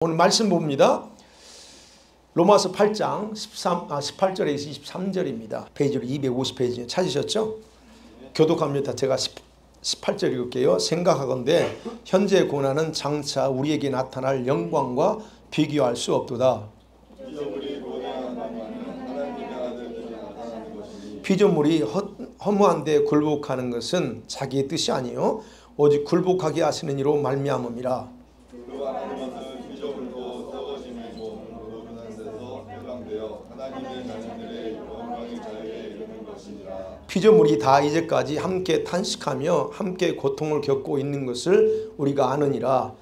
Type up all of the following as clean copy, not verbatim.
오늘 말씀 봅니다. 로마서 8장 18절에서 23절입니다. 페이지로 250페이지 찾으셨죠? 교독합니다. 제가 18절 읽을게요. 생각하건대 현재 고난은 장차 우리에게 나타날 영광과 비교할 수 없도다. 피조물이 허무한데 굴복하는 것은 자기의 뜻이 아니요 오직 굴복하게 하시는 이로 말미암음이라. 피조물이 다 이제까지 함께 탄식하며 함께 고통을 겪고 있는 것을 우리가 아느니라.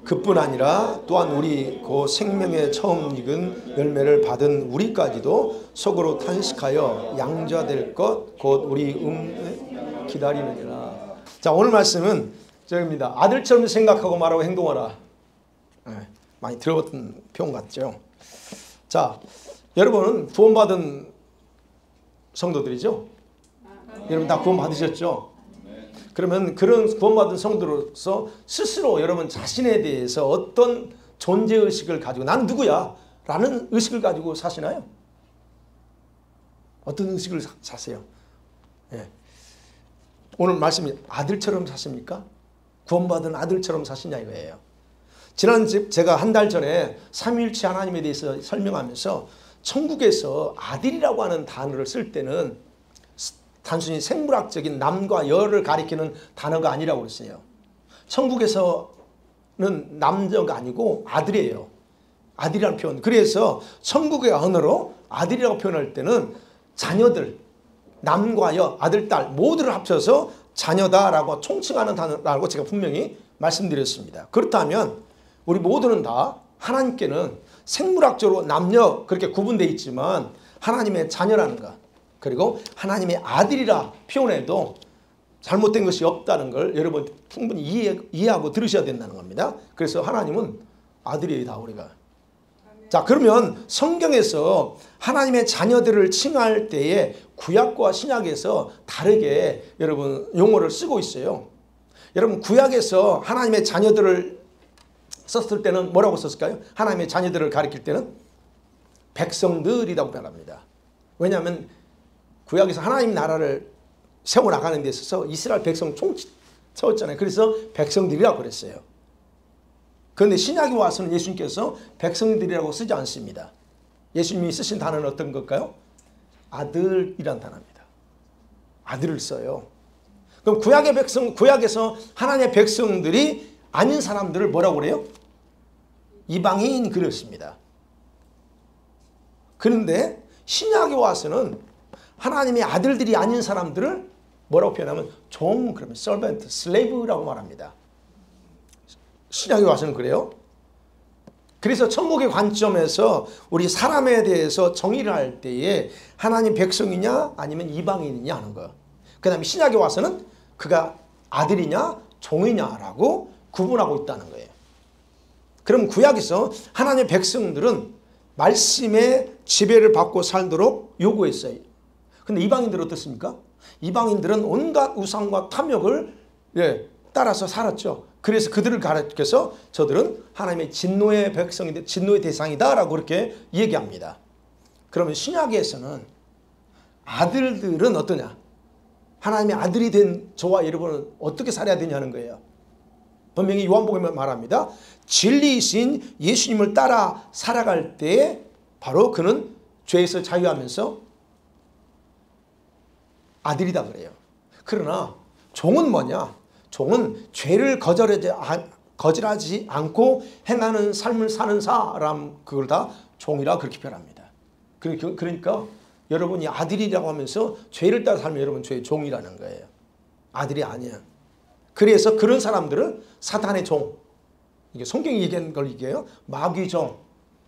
그뿐 아니라 또한 우리 그 생명의 처음 익은 열매를 받은 우리까지도 속으로 탄식하여 양자될 것 곧 우리 기다리느니라. 자, 오늘 말씀은 저입니다. 아들처럼 생각하고 말하고 행동하라. 많이 들어봤던 표현 같죠. 자, 여러분은 구원받은 성도들이죠? 여러분 다 구원 받으셨죠? 그러면 그런 구원받은 성도로서 스스로 여러분 자신에 대해서 어떤 존재의식을 가지고 난 누구야? 라는 의식을 가지고 사시나요? 어떤 의식을 사세요? 예. 오늘 말씀이 아들처럼 사십니까? 구원받은 아들처럼 사시냐 이거예요. 지난 제가 한 달 전에 삼위일체 하나님에 대해서 설명하면서 천국에서 아들이라고 하는 단어를 쓸 때는 단순히 생물학적인 남과 여를 가리키는 단어가 아니라고 그랬어요. 천국에서는 남자가 아니고 아들이에요. 아들이라는 표현. 그래서 천국의 언어로 아들이라고 표현할 때는 자녀들, 남과 여, 아들, 딸 모두를 합쳐서 자녀다라고 총칭하는 단어라고 제가 분명히 말씀드렸습니다. 그렇다면 우리 모두는 다 하나님께는 생물학적으로 남녀 그렇게 구분되어 있지만 하나님의 자녀라는 것, 그리고 하나님의 아들이라 표현해도 잘못된 것이 없다는 걸 여러분 충분히 이해하고 들으셔야 된다는 겁니다. 그래서 하나님은 아들이다 우리가. 자, 그러면 성경에서 하나님의 자녀들을 칭할 때에 구약과 신약에서 다르게 여러분 용어를 쓰고 있어요. 여러분 구약에서 하나님의 자녀들을 썼을 때는 뭐라고 썼을까요? 하나님의 자녀들을 가리킬 때는 백성들이라고 말합니다. 왜냐하면 구약에서 하나님 나라를 세워나가는 데 있어서 이스라엘 백성 세웠잖아요. 그래서 백성들이라고 그랬어요. 그런데 신약에 와서는 예수님께서 백성들이라고 쓰지 않습니다. 예수님이 쓰신 단어는 어떤 걸까요? 아들이란 단어입니다. 아들을 써요. 그럼 구약에서 하나님의 백성들이 아닌 사람들을 뭐라고 그래요? 이방인 그랬습니다. 그런데 신약에 와서는 하나님의 아들들이 아닌 사람들을 뭐라고 표현하면 종, 그러면 servant, slave라고 말합니다. 신약에 와서는 그래요. 그래서 천국의 관점에서 우리 사람에 대해서 정의를 할 때에 하나님 백성이냐 아니면 이방인이냐 하는 거예요. 그 다음에 신약에 와서는 그가 아들이냐 종이냐라고 구분하고 있다는 거예요. 그럼 구약에서 하나님의 백성들은 말씀의 지배를 받고 살도록 요구했어요. 근데 이방인들은 어떻습니까? 이방인들은 온갖 우상과 탐욕을 따라서 살았죠. 그래서 그들을 가르쳐서 저들은 하나님의 진노의 백성인데 진노의 대상이다 라고 그렇게 얘기합니다. 그러면 신약에서는 아들들은 어떠냐? 하나님의 아들이 된 저와 여러분은 어떻게 살아야 되냐는 거예요. 분명히 요한복음에 말합니다. 진리이신 예수님을 따라 살아갈 때 바로 그는 죄에서 자유하면서 아들이다 그래요. 그러나 종은 뭐냐? 종은 죄를 거절하지 않고 행하는 삶을 사는 사람, 그걸 다 종이라 그렇게 표현합니다. 그러니까 여러분이 아들이라고 하면서 죄를 따라 살면 여러분 죄의 종이라는 거예요. 아들이 아니야. 그래서 그런 사람들을 사탄의 종, 이게 성경이 얘기한 걸 얘기해요. 마귀종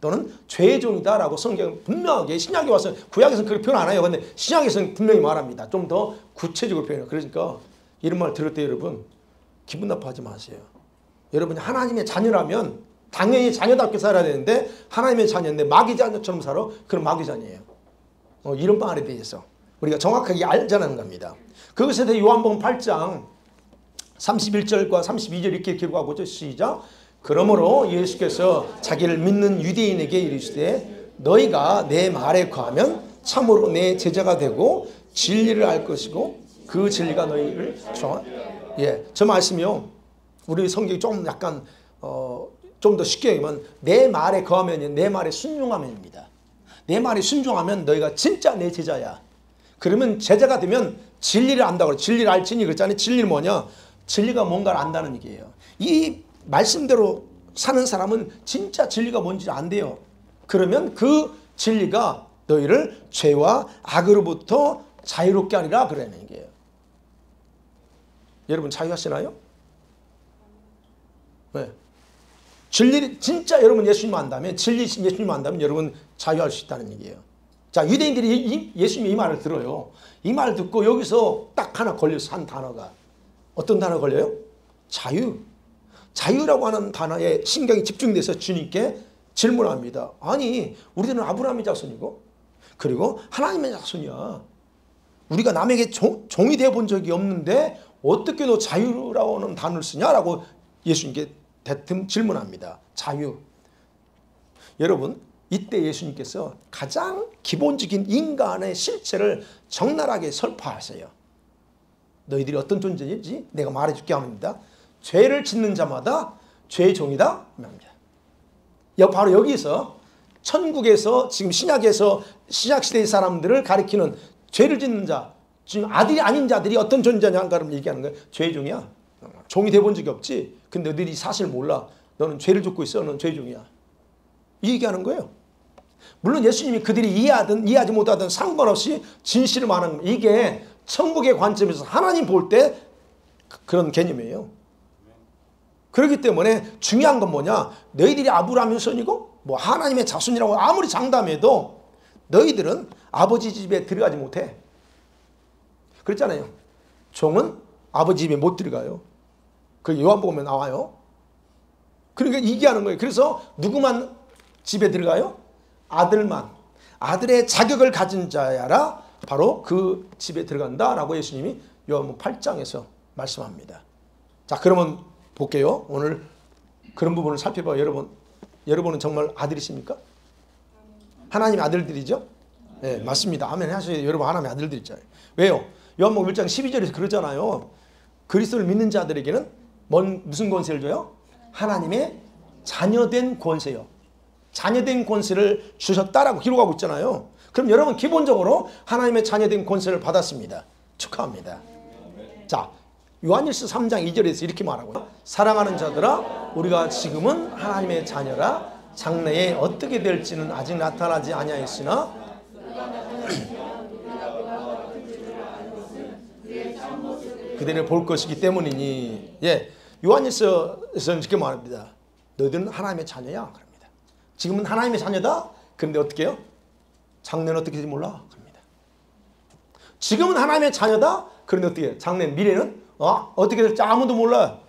또는 죄의 종이다라고 성경 분명하게 신약에 와서 구약에서는 그렇게 표현 안 해요. 근데 신약에서는 분명히 말합니다. 좀 더 구체적으로 표현해요. 그러니까 이런 말 들을 때 여러분 기분 나빠하지 마세요. 여러분이 하나님의 자녀라면 당연히 자녀답게 살아야 되는데 하나님의 자녀인데 마귀 자녀처럼 살아? 그럼 마귀 자녀예요. 이런 말에 대해서 우리가 정확하게 알자는 겁니다. 그것에 대해 요한복음 8장 31절과 32절 이렇게 기록하고 있죠. 시작. 그러므로 예수께서 자기를 믿는 유대인에게 이르시되 너희가 내 말에 거하면 참으로 내 제자가 되고 진리를 알 것이고 그 진리가 너희를 저 말씀이요. 우리 성경이 좀 약간 좀 더 쉽게 얘기하면 내 말에 거하면 내 말에 순종하면입니다. 내 말에 순종하면 너희가 진짜 내 제자야. 그러면 제자가 되면 진리를 안다고 그래요. 진리를 알지니 그랬잖아요. 진리는 뭐냐? 진리가 뭔가를 안다는 얘기예요. 이 말씀대로 사는 사람은 진짜 진리가 뭔지 안돼요. 그러면 그 진리가 너희를 죄와 악으로부터 자유롭게 하리라 그러는 얘기예요. 여러분 자유하시나요? 네. 진리 진짜 여러분 예수님 안다면 진리 예수님 안다면 여러분 자유할 수 있다는 얘기예요. 자, 유대인들이 예수님의 이 말을 들어요. 이 말을 듣고 여기서 딱 하나 걸려서 한 단어가 어떤 단어 걸려요? 자유. 자유라고 하는 단어에 신경이 집중돼서 주님께 질문합니다. 아니 우리들은 아브라함의 자손이고 그리고 하나님의 자손이야. 우리가 남에게 종이 되어본 적이 없는데 어떻게 너 자유라고 하는 단어를 쓰냐라고 예수님께 대뜸 질문합니다. 자유. 여러분 이때 예수님께서 가장 기본적인 인간의 실체를 적나라하게 설파하세요. 너희들이 어떤 존재인지 내가 말해줄게 합니다. 죄를 짓는 자마다 죄의 종이다. 바로 여기서 천국에서 지금 신약에서 신약시대의 사람들을 가리키는 죄를 짓는 자, 지금 아들이 아닌 자들이 어떤 존재냐를 얘기하는 거예요. 죄의 종이야. 종이 돼본 적이 없지. 근데 너희들이 사실 몰라. 너는 죄를 짓고 있어. 너는 죄의 종이야. 이 얘기하는 거예요. 물론 예수님이 그들이 이해하든 이해하지 못하든 상관없이 진실을 말하는 겁니다. 이게 천국의 관점에서 하나님 볼 때 그런 개념이에요. 그렇기 때문에 중요한 건 뭐냐? 너희들이 아브라함의 손이고 뭐 하나님의 자손이라고 아무리 장담해도 너희들은 아버지 집에 들어가지 못해. 그랬잖아요. 종은 아버지 집에 못 들어가요. 그 요한복음에 나와요. 그러니까 얘기하는 거예요. 그래서 누구만 집에 들어가요? 아들만. 아들의 자격을 가진 자야라 바로 그 집에 들어간다라고 예수님이 요한복음 8장에서 말씀합니다. 자, 그러면 볼게요. 오늘 그런 부분을 살펴봐요. 여러분은 정말 아들이십니까? 하나님의 아들들이죠? 네, 맞습니다. 아멘 하셔요. 여러분 하나님의 아들들이잖아요. 왜요? 요한복음 1장 12절에서 그러잖아요. 그리스도를 믿는 자들에게는 무슨 권세를 줘요? 하나님의 자녀된 권세요. 자녀된 권세를 주셨다라고 기록하고 있잖아요. 그럼 여러분 기본적으로 하나님의 자녀된 권세를 받았습니다. 축하합니다. 자, 요한일서 3장 2절에서 이렇게 말하고 사랑하는 자들아 우리가 지금은 하나님의 자녀라 장래에 어떻게 될지는 아직 나타나지 아니하였으나 그들을 볼 것이기 때문이니. 예, 요한일서에서는 이렇게 말합니다. 너희들은 하나님의 자녀야 그럽니다. 지금은 하나님의 자녀다. 그런데 어떻게 해요? 장래는 어떻게 될지 몰라 그럽니다. 지금은 하나님의 자녀다. 그런데 어떻게 해요? 장래 미래는 어떻게 될지 아무도 몰라.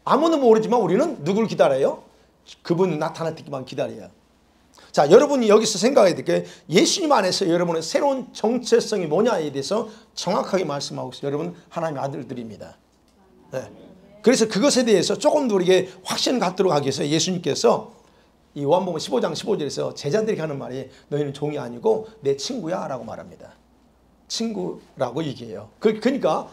아무도 모르지만 우리는 누구를 기다려요? 그분 나타날 때만 기다려요. 자, 여러분이 여기서 생각해야 될 게 예수님 안에서 여러분의 새로운 정체성이 뭐냐에 대해서 정확하게 말씀하고 있어요. 여러분 하나님의 아들들입니다. 네. 그래서 그것에 대해서 조금 더 우리에게 확신 갖도록 하기 위해서 예수님께서 이 요한복음 15장 15절에서 제자들에게 하는 말이 너희는 종이 아니고 내 친구야 라고 말합니다. 친구라고 얘기해요. 그러니까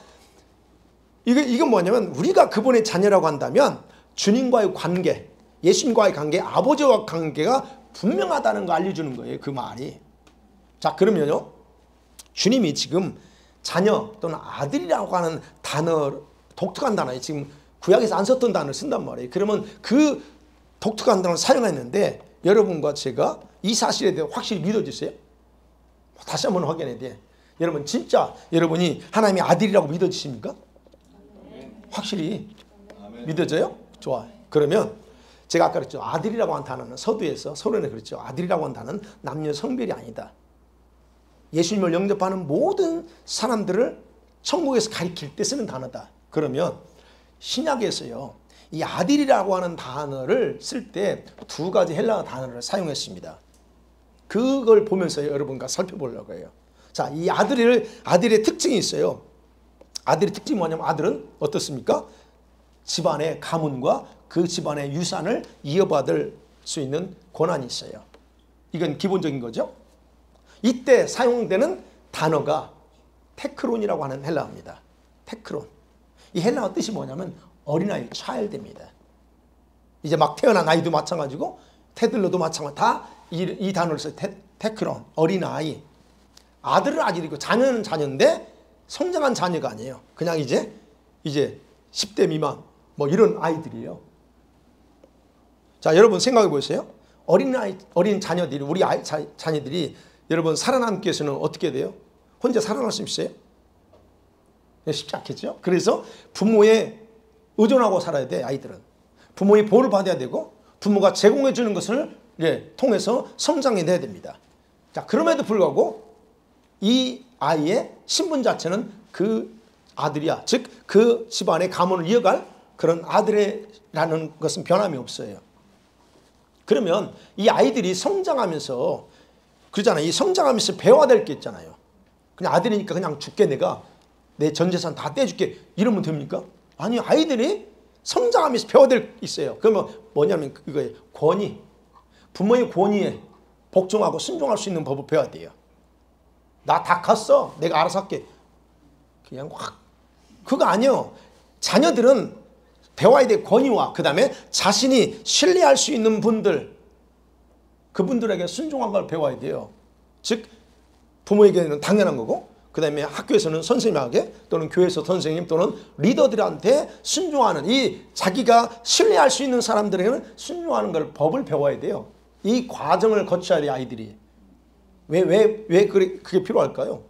이건 뭐냐면 우리가 그분의 자녀라고 한다면 주님과의 관계, 예수님과의 관계, 아버지와 관계가 분명하다는 거 알려주는 거예요. 그 말이. 자, 그러면요. 주님이 지금 자녀 또는 아들이라고 하는 단어, 독특한 단어에 지금 구약에서 안 썼던 단어를 쓴단 말이에요. 그러면 그 독특한 단어를 사용했는데 여러분과 제가 이 사실에 대해 확실히 믿어지세요? 다시 한번 확인해야 돼. 여러분 진짜 여러분이 하나님의 아들이라고 믿어지십니까? 확실히 믿어져요? 좋아요. 그러면 제가 아까 그랬죠. 아들이라고 하는 단어는 서두에서 서론에 그랬죠. 아들이라고 하는 단어는 남녀 성별이 아니다. 예수님을 영접하는 모든 사람들을 천국에서 가리킬 때 쓰는 단어다. 그러면 신약에서요. 이 아들이라고 하는 단어를 쓸 때 두 가지 헬라어 단어를 사용했습니다. 그걸 보면서 여러분과 살펴보려고 해요. 자, 이 아들의 특징이 있어요. 아들의 특징이 뭐냐면 아들은 어떻습니까? 집안의 가문과 그 집안의 유산을 이어받을 수 있는 권한이 있어요. 이건 기본적인 거죠. 이때 사용되는 단어가 테크론이라고 하는 헬라어입니다. 테크론. 이 헬라어 뜻이 뭐냐면 어린아이, child입니다. 이제 막 태어난 아이도 마찬가지고 태들러도 마찬가지. 다 이 단어를 써요. 테크론, 어린아이. 아들은 아들이고 자녀는 자녀인데 성장한 자녀가 아니에요. 그냥 이제 10대 미만 뭐 이런 아이들이에요. 자, 여러분 생각해 보세요. 어린 자녀들이, 우리 자녀들이 여러분 살아남기 위해서는 어떻게 돼요? 혼자 살아날 수 있어요? 쉽지 않겠죠? 그래서 부모에 의존하고 살아야 돼, 아이들은. 부모의 보호를 받아야 되고 부모가 제공해 주는 것을 통해서 성장해내야 됩니다. 자, 그럼에도 불구하고 이 아이의 신분 자체는 그 아들이야. 즉, 그 집안의 가문을 이어갈 그런 아들이라는 것은 변함이 없어요. 그러면 이 아이들이 성장하면서 그러잖아요. 이 성장하면서 배워야 될 게 있잖아요. 그냥 아들이니까 그냥 줄게, 내가 내 전 재산 다 떼줄게, 이러면 됩니까? 아니, 아이들이 성장하면서 배워야 될 게 있어요. 그러면 뭐냐면 이거예요. 권위. 부모의 권위에 복종하고 순종할 수 있는 법을 배워야 돼요. 나 다 컸어, 내가 알아서 할게, 그냥 확, 그거 아니에요. 자녀들은 배워야 될 권위와 그 다음에 자신이 신뢰할 수 있는 분들, 그분들에게 순종한 걸 배워야 돼요. 즉 부모에게는 당연한 거고, 그 다음에 학교에서는 선생님에게 또는 교회에서 선생님 또는 리더들한테 순종하는, 이 자기가 신뢰할 수 있는 사람들에게는 순종하는 걸 법을 배워야 돼요. 이 과정을 거쳐야 돼요, 아이들이. 왜 그게 필요할까요?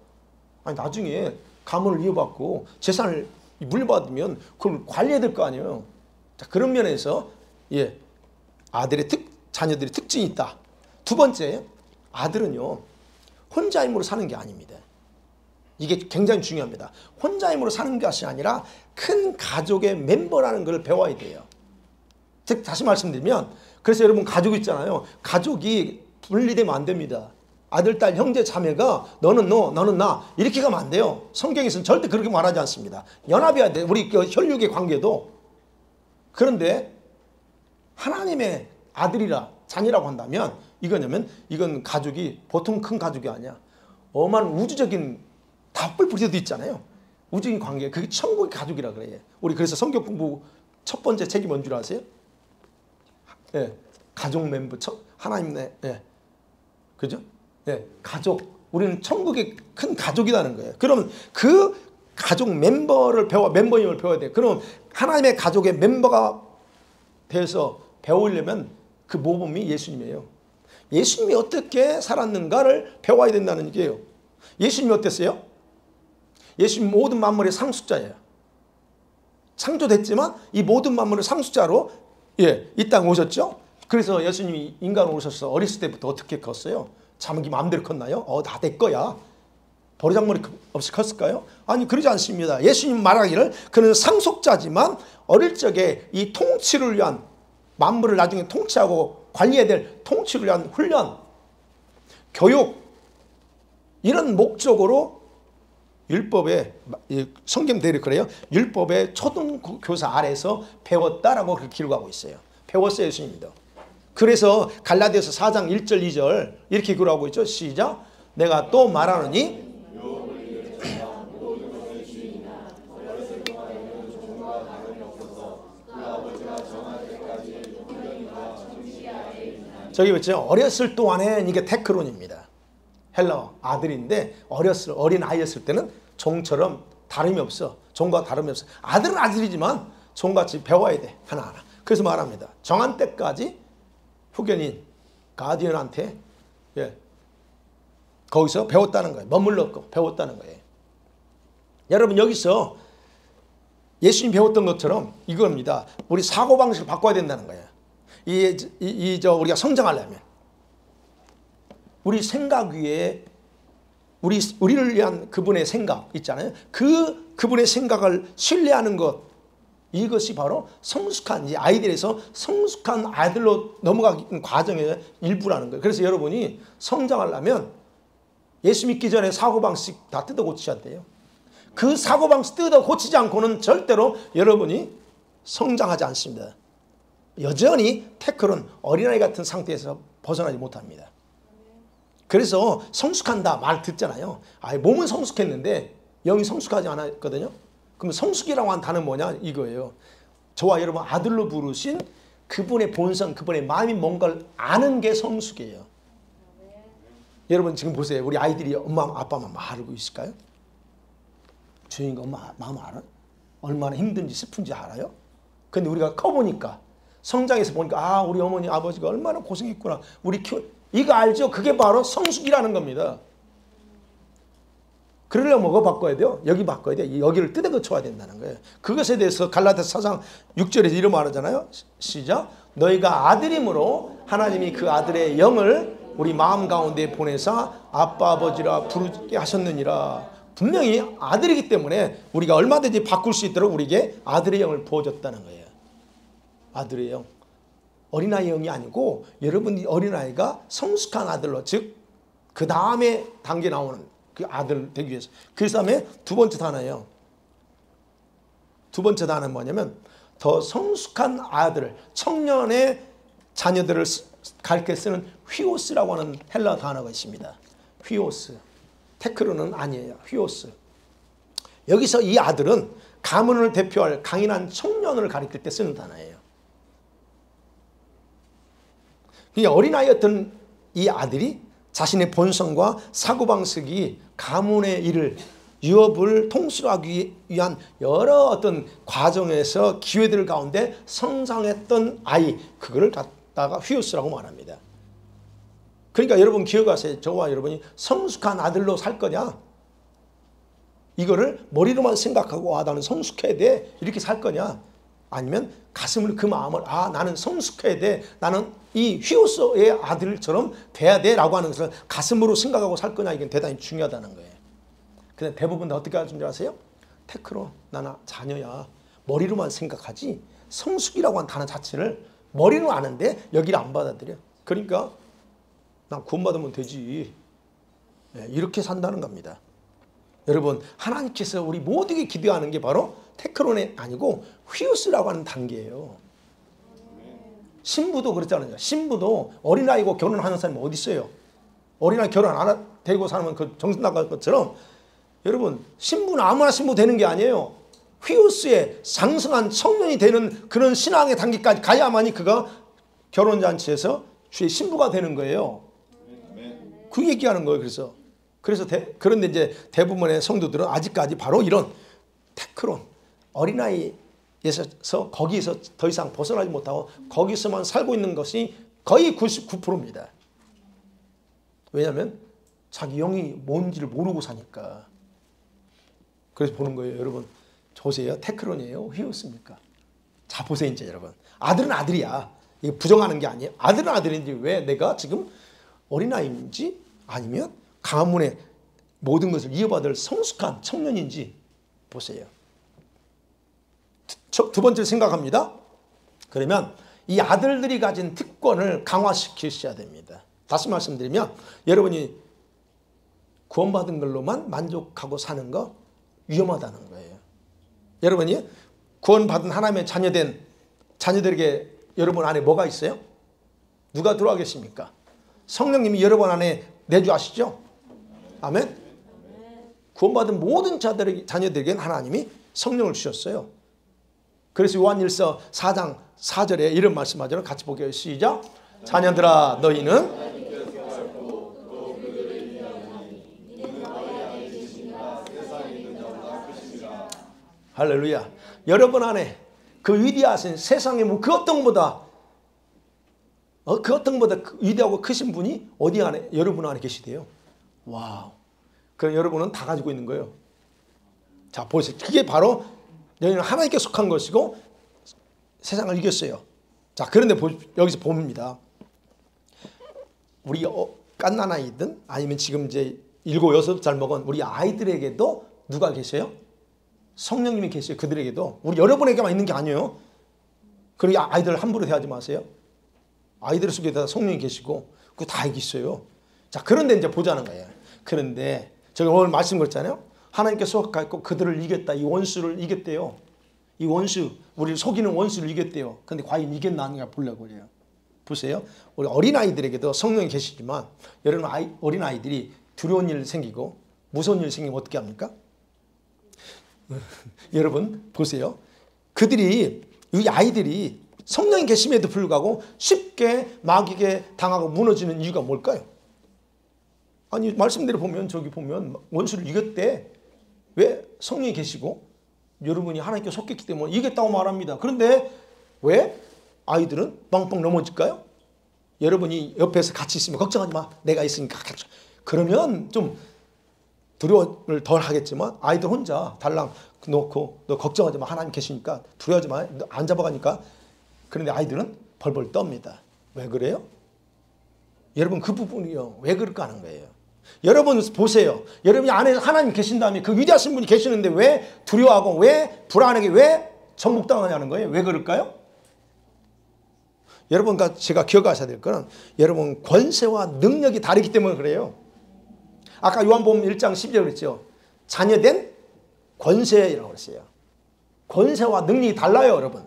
아니, 나중에 가문을 이어받고 재산을 물려받으면 그걸 관리해야 될 거 아니에요. 자, 그런 면에서 자녀들의 특징이 있다. 두 번째, 아들은요, 혼자 힘으로 사는 게 아닙니다. 이게 굉장히 중요합니다. 혼자 힘으로 사는 것이 아니라 큰 가족의 멤버라는 걸 배워야 돼요. 즉, 다시 말씀드리면, 그래서 여러분 가족 있잖아요. 가족이 분리되면 안 됩니다. 아들, 딸, 형제, 자매가 너는 너, 너는 나, 이렇게 가면 안 돼요. 성경에서는 절대 그렇게 말하지 않습니다. 연합해야 돼. 우리 혈육의 관계도. 그런데 하나님의 아들이라, 자녀라고 한다면 이건 가족이 보통 큰 가족이 아니야. 어마한 우주적인 다 뿔뿔이도 있잖아요. 우주적인 관계, 그게 천국의 가족이라 그래요. 우리 그래서 성경 공부 첫 번째 책이 뭔 줄 아세요? 가족 멤버, 하나님의, 그죠? 가족, 우리는 천국의 큰 가족이라는 거예요. 그러면 그 가족 멤버힘을 배워야 돼요. 그럼 하나님의 가족의 멤버가 돼서 배우려면 그 모범이 예수님이에요. 예수님이 어떻게 살았는가를 배워야 된다는 얘기예요. 예수님이 어땠어요? 예수님 모든 만물의 상속자예요. 창조됐지만 이 모든 만물의 상속자로 이 땅에 오셨죠. 그래서 예수님이 인간으로 오셔서 어렸을 때부터 어떻게 컸어요? 자기 마음대로 컸나요? 다 내 거야. 버리장머리 없이 컸을까요? 아니, 그러지 않습니다. 예수님 말하기를 그는 상속자지만 어릴 적에 이 통치를 위한, 만물을 나중에 통치하고 관리해야 될 통치를 위한 훈련, 교육, 이런 목적으로 율법의, 성경대로 그래요. 율법의 초등교사 아래에서 배웠다라고 그렇게 기록하고 있어요. 배웠어요, 예수님도. 그래서 갈라디아서 4장 1절 2절 이렇게 기록하고 있죠. 시작. 내가 또 말하노니 저기 있죠. 어렸을 동안에 이게 테크론입니다. 헬라어, 아들인데 어린 아이였을 때는 종처럼 다름이 없어. 종과 다름이 없어. 아들은 아들이지만 종같이 배워야 돼, 하나하나. 그래서 말합니다. 정한 때까지 후견인, 가디언한테 거기서 배웠다는 거예요. 머물렀고 배웠다는 거예요. 여러분, 여기서 예수님 배웠던 것처럼 이겁니다. 우리 사고방식을 바꿔야 된다는 거예요. 우리가 성장하려면 우리 생각 위에 우리를 위한 그분의 생각 있잖아요. 그분의 생각을 신뢰하는 것, 이것이 바로 성숙한, 이 아이들에서 성숙한 아이들로 넘어가는 과정의 일부라는 거예요. 그래서 여러분이 성장하려면 예수 믿기 전에 사고방식 다 뜯어 고치셔야 돼요. 그 사고방식 뜯어 고치지 않고는 절대로 여러분이 성장하지 않습니다. 여전히 태클은 어린아이 같은 상태에서 벗어나지 못합니다. 그래서 성숙한다 말 듣잖아요. 몸은 성숙했는데 영이 성숙하지 않았거든요. 그럼 성숙이라고 한 단어는 뭐냐 이거예요. 저와 여러분 아들로 부르신 그분의 본성, 그분의 마음이 뭔가를 아는 게 성숙이에요. 여러분 지금 보세요. 우리 아이들이 엄마 아빠 마음 알고 있을까요? 주인가 엄마 마음 알아요? 얼마나 힘든지 슬픈지 알아요? 근데 우리가 커보니까 성장해서 보니까 우리 어머니 아버지가 얼마나 고생했구나. 우리 이거 알죠? 그게 바로 성숙이라는 겁니다. 그러려면 뭐가 바꿔야 돼요? 여기 바꿔야 돼요. 여기를 뜯어 고쳐야 된다는 거예요. 그것에 대해서 갈라디아서 4장 6절에서 이런 말 하잖아요. 시작. 너희가 아들임으로 하나님이 그 아들의 영을 우리 마음 가운데 보내사 아빠 아버지라 부르게 하셨느니라. 분명히 아들이기 때문에 우리가 얼마든지 바꿀 수 있도록 우리에게 아들의 영을 부어줬다는 거예요. 아들의 영. 어린아이 영이 아니고 여러분이 어린아이가 성숙한 아들로, 즉 그 다음에 단계 나오는 그 아들 되기 위해서. 그 다음에 두 번째 단어예요. 두 번째 단어는 뭐냐면 더 성숙한 아들, 청년의 자녀들을 가르쳐 쓰는 휘오스라고 하는 헬라 단어가 있습니다. 휘오스. 테크로는 아니에요. 휘오스. 여기서 이 아들은 가문을 대표할 강인한 청년을 가리킬 때 쓰는 단어예요. 어린아이였던 이 아들이 자신의 본성과 사고방식이 가문의 일을 유업을 통솔하기 위한 여러 어떤 과정에서 기회들 가운데 성장했던 아이, 그거를 갖다가 휘오스라고 말합니다. 그러니까 여러분 기억하세요. 저와 여러분이 성숙한 아들로 살 거냐? 이거를 머리로만 생각하고 나는 성숙해야 돼 이렇게 살 거냐? 아니면 가슴을, 그 마음을 나는 성숙해야 돼, 나는 이 휘오스의 아들처럼 돼야 돼 라고 하는 것을 가슴으로 생각하고 살 거냐, 이건 대단히 중요하다는 거예요. 근데 대부분 다 어떻게 하는 줄 아세요? 테크로 나는 자녀야, 머리로만 생각하지 성숙이라고 하는 단어 자체를 머리로 아는데 여기를 안 받아들여. 그러니까 난 구원받으면 되지, 이렇게 산다는 겁니다. 여러분 하나님께서 우리 모두에게 기대하는 게 바로 테크론이 아니고 휘오스라고 하는 단계예요. 신부도 그렇잖아요. 신부도 어린아이고 결혼하는 사람이 어디 있어요? 어린아이 결혼 안 되고 사는 그 정신 나갈 것처럼 여러분 신부는 아무나 신부 되는 게 아니에요. 휘오스의 장성한 청년이 되는 그런 신앙의 단계까지 가야만이 그가 결혼잔치에서 주의 신부가 되는 거예요. 그 얘기하는 거예요. 그런데 이제 대부분의 성도들은 아직까지 바로 이런 테크론, 어린아이에서 거기에서 더 이상 벗어나지 못하고 거기서만 살고 있는 것이 거의 99%입니다. 왜냐하면 자기 영이 뭔지를 모르고 사니까. 그래서 보는 거예요. 여러분 보세요. 테크론이에요? 휘오스입니까? 자 보세요. 이제 여러분 아들은 아들이야. 이게 부정하는 게 아니에요. 아들은 아들인지 왜 내가 지금 어린아이인지 아니면 가문의 모든 것을 이어받을 성숙한 청년인지 보세요. 두 번째로 생각합니다. 그러면 이 아들들이 가진 특권을 강화시키셔야 됩니다. 다시 말씀드리면 여러분이 구원받은 걸로만 만족하고 사는 거 위험하다는 거예요. 여러분이 구원받은 하나님의 자녀된 자녀들에게 여러분 안에 뭐가 있어요? 누가 들어와 계십니까? 성령님이 여러분 안에 내주하시죠? 아멘? 구원받은 모든 자녀들에게는 하나님이 성령을 주셨어요. 그래서 요한일서 4장 4절에 이런 말씀하죠. 같이 볼게요. 시작. 자녀들아 너희는 할렐루야. 여러분 안에 그 위대하신 세상의 그 어떤 것보다 위대하고 크신 분이 어디 안에, 여러분 안에 계시대요. 와우. 그럼 여러분은 다 가지고 있는 거예요. 자 보세요. 그게 바로 너희는 하나님께 속한 것이고 세상을 이겼어요. 자 그런데 여기서 봅니다. 우리 갓난아이든 아니면 지금 이제 7, 6살 먹은 우리 아이들에게도 누가 계세요? 성령님이 계세요. 그들에게도. 우리 여러분에게만 있는 게 아니에요. 그리고 아이들 함부로 대하지 마세요. 아이들 속에다 성령이 계시고 그거 다 있어요. 자 그런데 이제 보자는 거예요. 그런데 제가 오늘 말씀 드렸잖아요. 하나님께 속하였고 그들을 이겼다. 이 원수를 이겼대요. 이 원수, 우리를 속이는 원수를 이겼대요. 근데 과연 이겼나 아닌가 보려고 그래요. 보세요. 우리 어린아이들에게도 성령이 계시지만 여러분 어린아이들이 두려운 일 생기고 무서운 일 생기면 어떻게 합니까? 여러분 보세요. 이 아이들이 성령이 계심에도 불구하고 쉽게 마귀에게 당하고 무너지는 이유가 뭘까요? 아니 말씀대로 보면 저기 보면 원수를 이겼대. 왜? 성령이 계시고 여러분이 하나님께 속했기 때문에 이겼다고 말합니다. 그런데 왜 아이들은 빵빵 넘어질까요? 여러분이 옆에서 같이 있으면 걱정하지 마. 내가 있으니까. 그러면 좀 두려움을 덜 하겠지만 아이들 혼자 달랑 놓고 너 걱정하지 마. 하나님 계시니까 두려워하지 마. 안 잡아가니까. 그런데 아이들은 벌벌 떱니다. 왜 그래요? 여러분 그 부분이요. 왜 그럴까 하는 거예요. 여러분 보세요. 여러분이 안에 하나님 계신다면 그 위대하신 분이 계시는데 왜 두려워하고 왜 불안하게 왜 정복당하냐는 거예요. 왜 그럴까요? 여러분과 제가 기억하셔야 될 거는 여러분 권세와 능력이 다르기 때문에 그래요. 아까 요한복음 1장 12절 그랬죠. 자녀된 권세라고 그랬어요. 권세와 능력이 달라요, 여러분.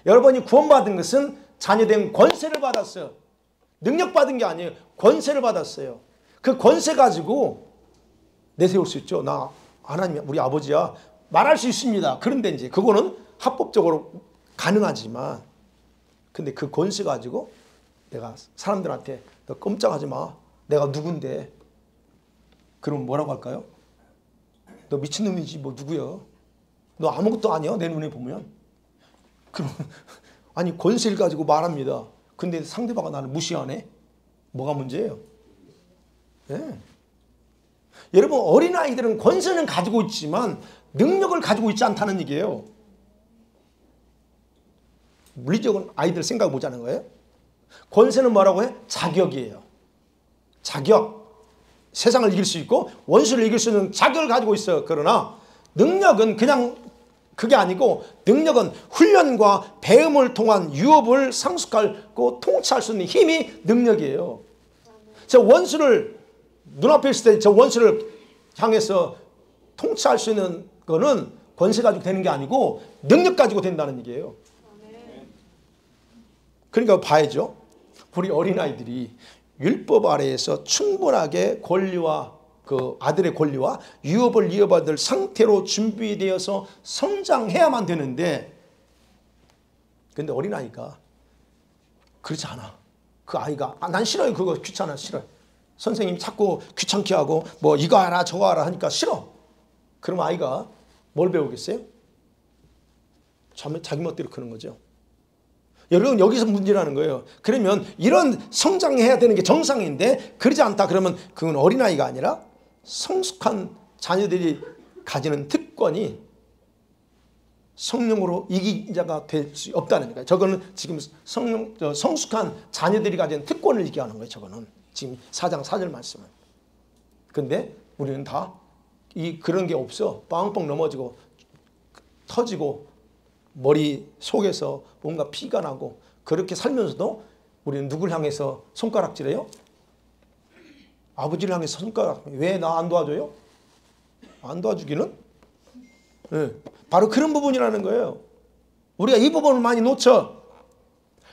여러분이 구원받은 것은 자녀된 권세를 받았어요. 능력 받은 게 아니에요. 권세를 받았어요. 그 권세 가지고 내세울 수 있죠. 나 하나님 우리 아버지야 말할 수 있습니다. 그런데 이제 그거는 합법적으로 가능하지만 근데 그 권세 가지고 내가 사람들한테 너 꼼짝하지 마. 내가 누군데. 그럼 뭐라고 할까요? 너 미친놈이지 뭐 누구야. 너 아무것도 아니야 내 눈에 보면. 그럼 아니 권세를 가지고 말합니다. 근데 상대방은 나를 무시하네. 뭐가 문제예요? 네. 여러분 어린아이들은 권세는 가지고 있지만 능력을 가지고 있지 않다는 얘기예요. 물리적인 아이들 생각 보자는 거예요. 권세는 뭐라고 해? 자격이에요. 자격. 세상을 이길 수 있고 원수를 이길 수 있는 자격을 가지고 있어요. 그러나 능력은 그냥 그게 아니고 능력은 훈련과 배움을 통한 유업을 상속하고 통치할 수 있는 힘이 능력이에요. 저 원수를 눈앞에 있을 때 저 원수를 향해서 통치할 수 있는 거는 권세 가지고 되는 게 아니고 능력 가지고 된다는 얘기예요. 그러니까 봐야죠. 우리 어린아이들이 율법 아래에서 충분하게 권리와 그 아들의 권리와 유업을 이어받을 상태로 준비되어서 성장해야만 되는데 근데 어린아이가 그렇지 않아. 그 아이가 난 싫어요. 그거 귀찮아. 싫어요. 선생님 자꾸 귀찮게 하고 뭐 이거 하라 저거 하라 하니까 싫어. 그럼 아이가 뭘 배우겠어요? 자기 멋대로 크는 거죠. 여러분 여기서 문제라는 거예요. 그러면 이런 성장해야 되는 게 정상인데 그러지 않다 그러면 그건 어린아이가 아니라 성숙한 자녀들이 가지는 특권이 성령으로 이긴 자가 될 수 없다는 거예요. 저거는 지금 성숙한 자녀들이 가진 특권을 얘기하는 거예요. 저거는 지금 4장 4절 말씀은. 근데 우리는 다 그런 게 없어. 빵빵 넘어지고 터지고 머리 속에서 뭔가 피가 나고 그렇게 살면서도 우리는 누굴 향해서 손가락질해요? 아버지를 향해서 손가락. 왜 나 안 도와줘요? 안 도와주기는? 네. 바로 그런 부분이라는 거예요. 우리가 이 부분을 많이 놓쳐.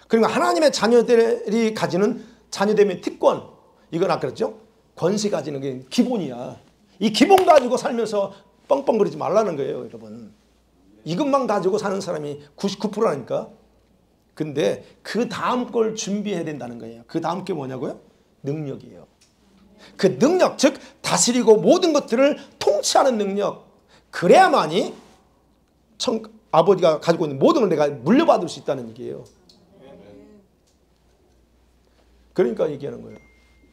그러니까 하나님의 자녀들이 가지는 자녀됨의 특권. 이건 아까 그랬죠? 권세 가지는 게 기본이야. 이 기본 가지고 살면서 뻥뻥거리지 말라는 거예요, 여러분. 이것만 가지고 사는 사람이 99%라니까. 근데 그 다음 걸 준비해야 된다는 거예요. 그 다음 게 뭐냐고요? 능력이에요. 그 능력, 즉 다스리고 모든 것들을 통치하는 능력. 그래야만이 아버지가 가지고 있는 모든 걸 내가 물려받을 수 있다는 얘기예요. 그러니까 얘기하는 거예요.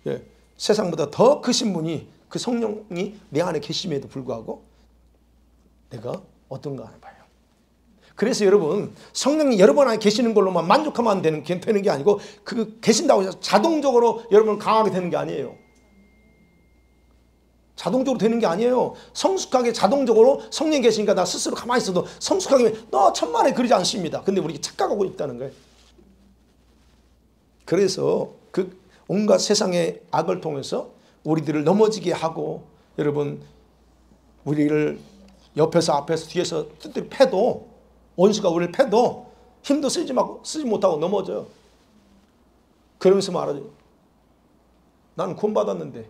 예. 세상보다 더 크신 분이 그 성령이 내 안에 계심에도 불구하고 내가 어떤가 하는 봐요. 그래서 여러분 성령이 여러분 안에 계시는 걸로만 만족하면 되는 게 아니고 그 계신다고 해서 자동적으로 여러분 강하게 되는 게 아니에요. 자동적으로 되는 게 아니에요. 성숙하게 자동적으로 성령이 계시니까 나 스스로 가만히 있어도 성숙하게 너 천만에 그러지 않습니다. 근데 우리가 착각하고 있다는 거예요. 그래서 그 온갖 세상의 악을 통해서 우리들을 넘어지게 하고 여러분 우리를 옆에서 앞에서 뒤에서 뜻대로 패도 원수가 우리를 패도 힘도 쓰지 못하고 넘어져요. 그러면서 말하죠. 나는 구원받았는데,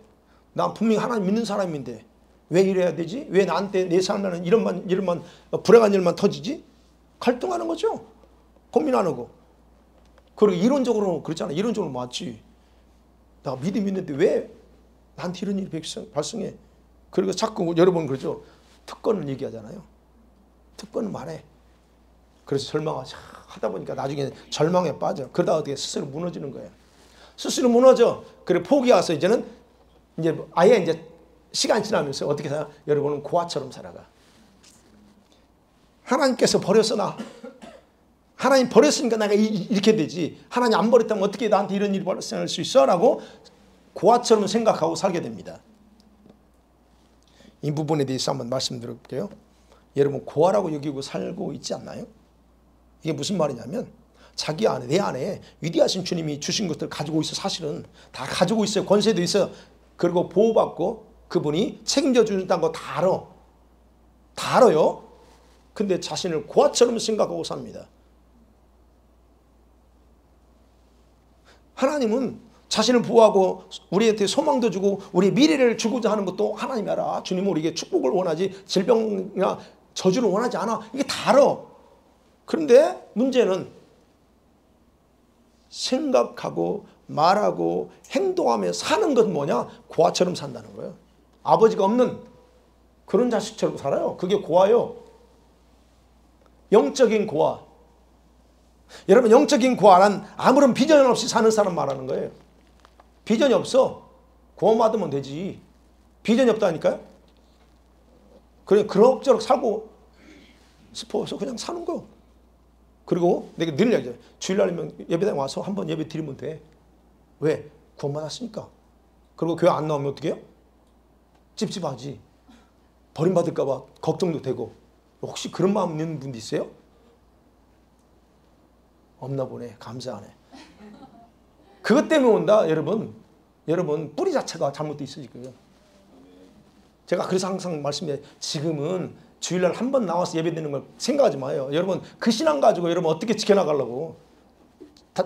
난 분명히 하나님 믿는 사람인데 왜 이래야 되지? 왜 나한테 내 삶에는 이런만 불행한 일만 터지지? 갈등하는 거죠. 고민하는 거. 그리고 이론적으로 그렇잖아. 이론적으로 맞지. 나 믿음이 있는데 왜 나한테 이런 일이 발생해? 그리고 자꾸 여러분 그러죠. 특권을 얘기하잖아요. 특권을 말해. 그래서 절망하다 보니까 나중에 절망에 빠져. 그러다 어떻게 스스로 무너지는 거예요. 스스로 무너져. 그래 포기해서 이제는 이제 아예 이제 시간이 지나면서 어떻게 살아? 여러분은 고아처럼 살아가. 하나님께서 버렸으나 하나님 버렸으니까 내가 이렇게 되지. 하나님 안 버렸다면 어떻게 나한테 이런 일이 발생할 수 있어? 라고 고아처럼 생각하고 살게 됩니다. 이 부분에 대해서 한번 말씀드릴게요. 여러분 고아라고 여기고 살고 있지 않나요? 이게 무슨 말이냐면 자기 안에 내 안에 위대하신 주님이 주신 것들 가지고 있어. 사실은 다 가지고 있어요. 권세도 있어요. 그리고 보호받고 그분이 책임져 준다는 거 다 알아. 다 알아요. 근데 자신을 고아처럼 생각하고 삽니다. 하나님은 자신을 보호하고 우리한테 소망도 주고 우리의 미래를 주고자 하는 것도 하나님이 알아. 주님은 우리에게 축복을 원하지 질병이나 저주를 원하지 않아. 이게 다 알아. 그런데 문제는 생각하고 말하고 행동하며 사는 건 뭐냐? 고아처럼 산다는 거예요. 아버지가 없는 그런 자식처럼 살아요. 그게 고아요. 영적인 고아. 여러분 영적인 고아란 아무런 비전 없이 사는 사람 말하는 거예요. 비전이 없어. 구원받으면 되지. 비전이 없다니까요. 그냥 그럭저럭 살고 싶어서 그냥 사는 거. 그리고 내가 늘 얘기해. 주일날이면 예배당에 와서 한번 예배 드리면 돼. 왜? 구원받았으니까. 그리고 교회 안 나오면 어떻게 해요? 찝찝하지. 버림받을까 봐 걱정도 되고. 혹시 그런 마음 있는 분도 있어요? 없나 보네. 감사하네. 그것 때문에 온다. 여러분 뿌리 자체가 잘못되어 있어요. 지금. 제가 그래서 항상 말씀드려요. 지금은 주일날 한 번 나와서 예배드리는 걸 생각하지 마요. 여러분 그 신앙 가지고 여러분 어떻게 지켜나가려고.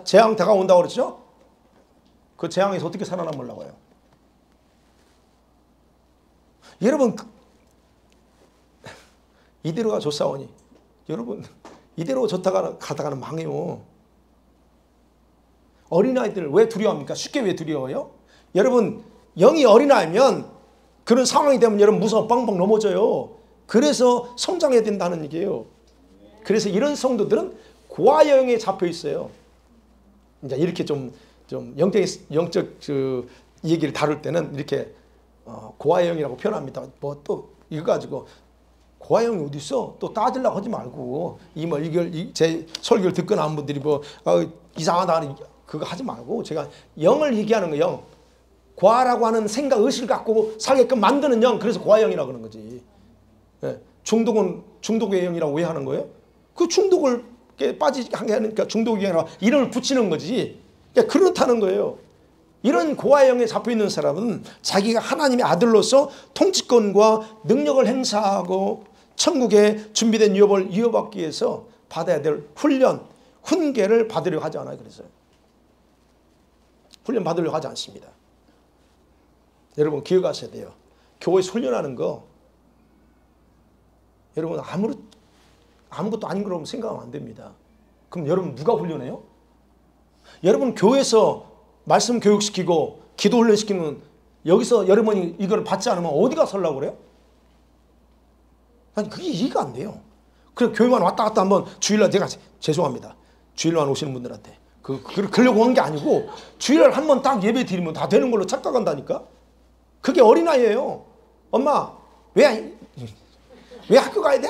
재앙 다가온다고 그랬죠? 그 재앙에서 어떻게 살아남으려고 해요. 여러분 이대로가 좋사오니 여러분 이대로 가다가는 망해요. 어린아이들 왜 두려워합니까? 쉽게 왜 두려워요? 여러분 영이 어린아이면 그런 상황이 되면 여러분 무서워 빵빵 넘어져요. 그래서 성장해야 된다는 얘기예요. 그래서 이런 성도들은 고아영에 잡혀 있어요. 이제 이렇게 좀 영적 그 얘기를 다룰 때는 이렇게 고아영이라고 표현합니다. 뭐 또 이거 가지고 고아영이 어디 있어? 또 따지려고 하지 말고 제 설교를 듣거나 한 분들이 뭐 이상하다 그거 하지 말고 제가 영을 얘기하는 거 영. 고아라고 하는 생각 의식을 갖고 살게끔 만드는 영. 그래서 고아영이라고 그러는 거지. 예. 중독은 중독의 영이라고 왜 하는 거예요? 그 중독을 빠지게 하니까 중독의 영이라고 이름을 붙이는 거지. 그러니까 그렇다는 거예요. 이런 고아영에 잡혀있는 사람은 자기가 하나님의 아들로서 통치권과 능력을 행사하고 천국에 준비된 유업을 이어받기 위해서 받아야 될 훈련, 훈계를 받으려고 하지 않아요. 그래서 훈련 받으려고 하지 않습니다. 여러분 기억하셔야 돼요. 교회에서 훈련하는 거 여러분 아무것도 아닌 거라고 생각하면 안 됩니다. 그럼 여러분 누가 훈련해요? 여러분 교회에서 말씀 교육시키고 기도 훈련시키면 여기서 여러분이 이걸 받지 않으면 어디 가서 하려고 그래요? 아니 그게 이해가 안 돼요. 그래 교회만 왔다 갔다 한번 주일날 제가 죄송합니다. 주일만 오시는 분들한테 그러려고 한 게 아니고 주일날 한번 딱 예배 드리면 다 되는 걸로 착각한다니까. 그게 어린아이예요. 엄마 왜 학교 가야 돼?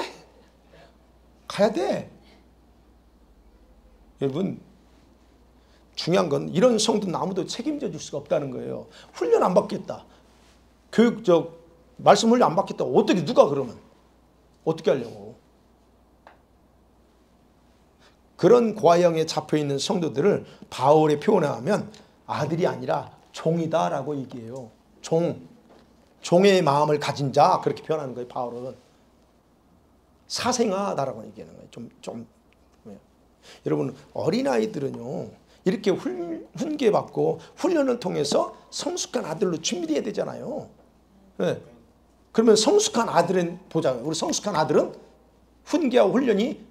가야 돼. 여러분 중요한 건 이런 성도는 아무도 책임져 줄 수가 없다는 거예요. 훈련 안 받겠다. 말씀 훈련 안 받겠다. 어떻게 누가 그러면 어떻게 하려고. 그런 고아영에 잡혀있는 성도들을 바울의 표현에 하면 아들이 아니라 종이다라고 얘기해요. 종의 마음을 가진 자 그렇게 표현하는 거예요. 바울은. 사생아다라고 얘기하는 거예요. 여러분 어린아이들은요 이렇게 훈계받고 훈련을 통해서 성숙한 아들로 준비돼야 되잖아요. 네. 그러면 성숙한 아들은 보자고요. 우리 성숙한 아들은 훈계와 훈련이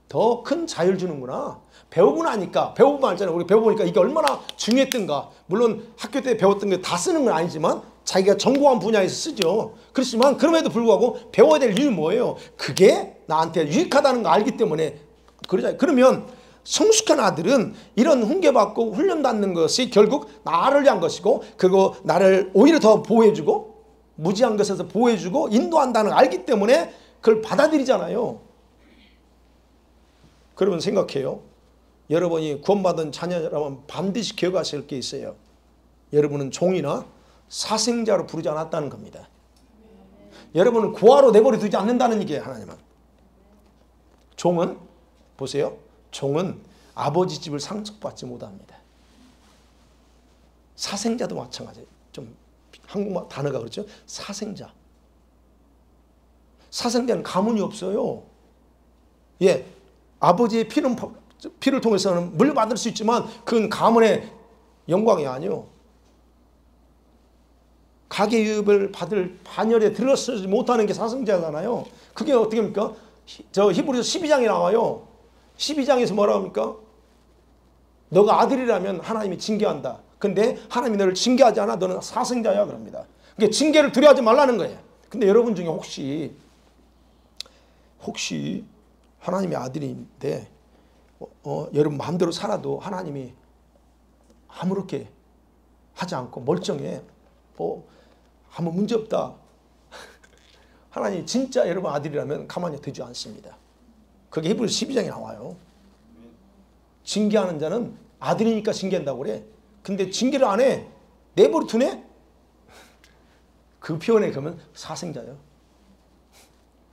더 큰 자유를 주는구나. 배우고 나니까 배우고 알잖아요. 우리 배워보니까 이게 얼마나 중요했던가. 물론 학교 때 배웠던 게 다 쓰는 건 아니지만 자기가 전공한 분야에서 쓰죠. 그렇지만 그럼에도 불구하고 배워야 될 이유는 뭐예요? 그게 나한테 유익하다는 거 알기 때문에 그러잖아요. 그러면 성숙한 아들은 이런 훈계받고 훈련받는 것이 결국 나를 위한 것이고 그거 나를 오히려 더 보호해주고 무지한 것에서 보호해주고 인도한다는 걸 알기 때문에 그걸 받아들이잖아요. 그러면 생각해요. 여러분이 구원받은 자녀라면 반드시 기억하실 게 있어요. 여러분은 종이나 사생자로 부르지 않았다는 겁니다. 여러분은 고아로 내버려 두지 않는다는 얘기예요. 하나님은. 종은 보세요. 종은 아버지 집을 상속받지 못합니다. 사생자도 마찬가지예요. 좀 한국말 단어가 그렇죠. 사생자. 사생자는 가문이 없어요. 예, 아버지의 피를 통해서는 물받을 수 있지만 그건 가문의 영광이 아니요. 가계유업을 받을 반열에 들어서지 못하는 게 사생자잖아요. 그게 어떻게 합니까? 저 히브리서 12장에 나와요. 12장에서 뭐라고 합니까? 너가 아들이라면 하나님이 징계한다. 근데 하나님이 너를 징계하지 않아. 너는 사생자야 그럽니다. 그러니까 징계를 두려워하지 말라는 거예요. 근데 여러분 중에 혹시 하나님의 아들인데 여러분 마음대로 살아도 하나님이 아무렇게 하지 않고 멀쩡해. 아무 문제 없다. 하나님이 진짜 여러분 아들이라면 가만히 두지 않습니다. 그게 히브리서 12장에 나와요. 징계하는 자는 아들이니까 징계한다고 그래. 근데 징계를 안 해. 내버려 두네? 그 표현에 그러면 사생자예요.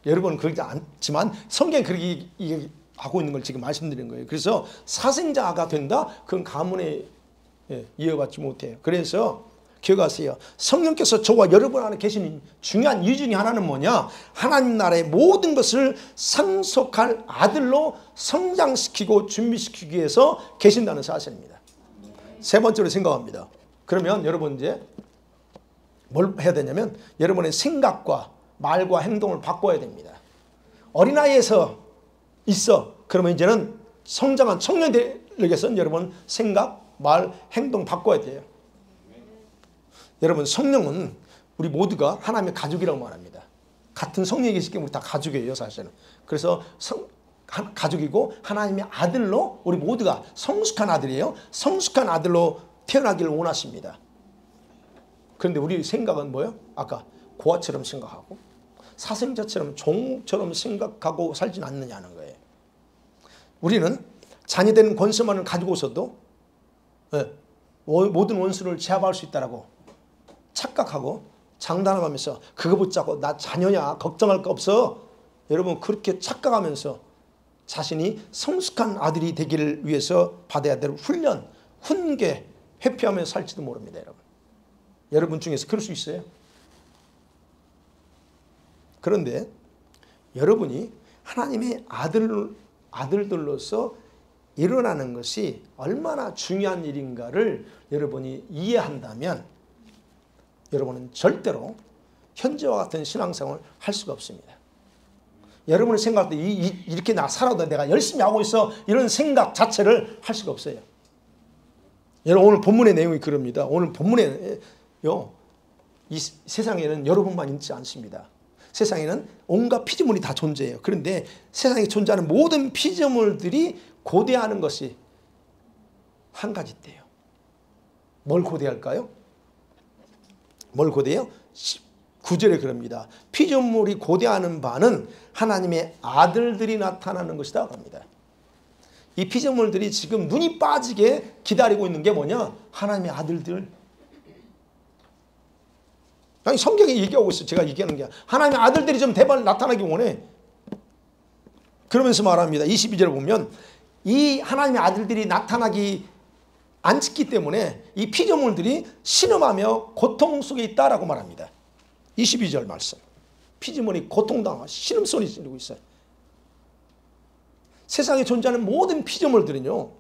여러분은 그러지 않지만 성경이 그렇게 하고 있는 걸 지금 말씀드린 거예요. 그래서 사생자가 된다? 그건 가문에 이어받지 못해요. 그래서 기억하세요. 성령께서 저와 여러분 안에 계시는 중요한 이유 중에 하나는 뭐냐? 하나님 나라의 모든 것을 상속할 아들로 성장시키고 준비시키기 위해서 계신다는 사실입니다. 세 번째로 생각합니다. 그러면 여러분 이제 뭘 해야 되냐면 여러분의 생각과 말과 행동을 바꿔야 됩니다. 어린아이에서 있어. 그러면 이제는 성장한 청년들에게서는 여러분 생각, 말, 행동 바꿔야 돼요. 여러분 성령은 우리 모두가 하나님의 가족이라고 말합니다. 같은 성령이 계시기 때문에 우리 다 가족이에요 사실은. 그래서 가족이고 하나님의 아들로 우리 모두가 성숙한 아들이에요. 성숙한 아들로 태어나기를 원하십니다. 그런데 우리 생각은 뭐예요? 아까 고아처럼 생각하고 사생자처럼 종처럼 생각하고 살진 않느냐는 거예요. 우리는 자녀된 권세만을 가지고서도 모든 원수를 제압할 수 있다라고 착각하고 장담하면서 그거 붙잡고 나 자녀냐 걱정할 거 없어. 여러분 그렇게 착각하면서 자신이 성숙한 아들이 되기를 위해서 받아야 될 훈련, 훈계, 회피하면서 살지도 모릅니다. 여러분 중에서 그럴 수 있어요. 그런데 여러분이 하나님의 아들들로서 일어나는 것이 얼마나 중요한 일인가를 여러분이 이해한다면 여러분은 절대로 현재와 같은 신앙생활을 할 수가 없습니다. 여러분의 생각할 때 이렇게 나 살아도 내가 열심히 하고 있어 이런 생각 자체를 할 수가 없어요. 여러분 오늘 본문의 내용이 그럽니다. 오늘 본문에 이 세상에는 여러분만 있지 않습니다. 세상에는 온갖 피조물이 다 존재해요. 그런데 세상에 존재하는 모든 피조물들이 고대하는 것이 한 가지 있대요. 뭘 고대할까요? 뭘 고대해요? 9절에 그럽니다. 피조물이 고대하는 바는 하나님의 아들들이 나타나는 것이다 합니다. 이 피조물들이 지금 눈이 빠지게 기다리고 있는 게 뭐냐? 하나님의 아들들. 아니 성경이 얘기하고 있어요. 제가 얘기하는 게 하나님의 아들들이 좀 대발 나타나기 원해. 그러면서 말합니다. 22절을 보면 이 하나님의 아들들이 나타나기 않기 때문에 이 피조물들이 신음하며 고통 속에 있다라고 말합니다. 22절 말씀. 피조물이 고통당하고 신음소리 지르고 있어요. 세상에 존재하는 모든 피조물들은요,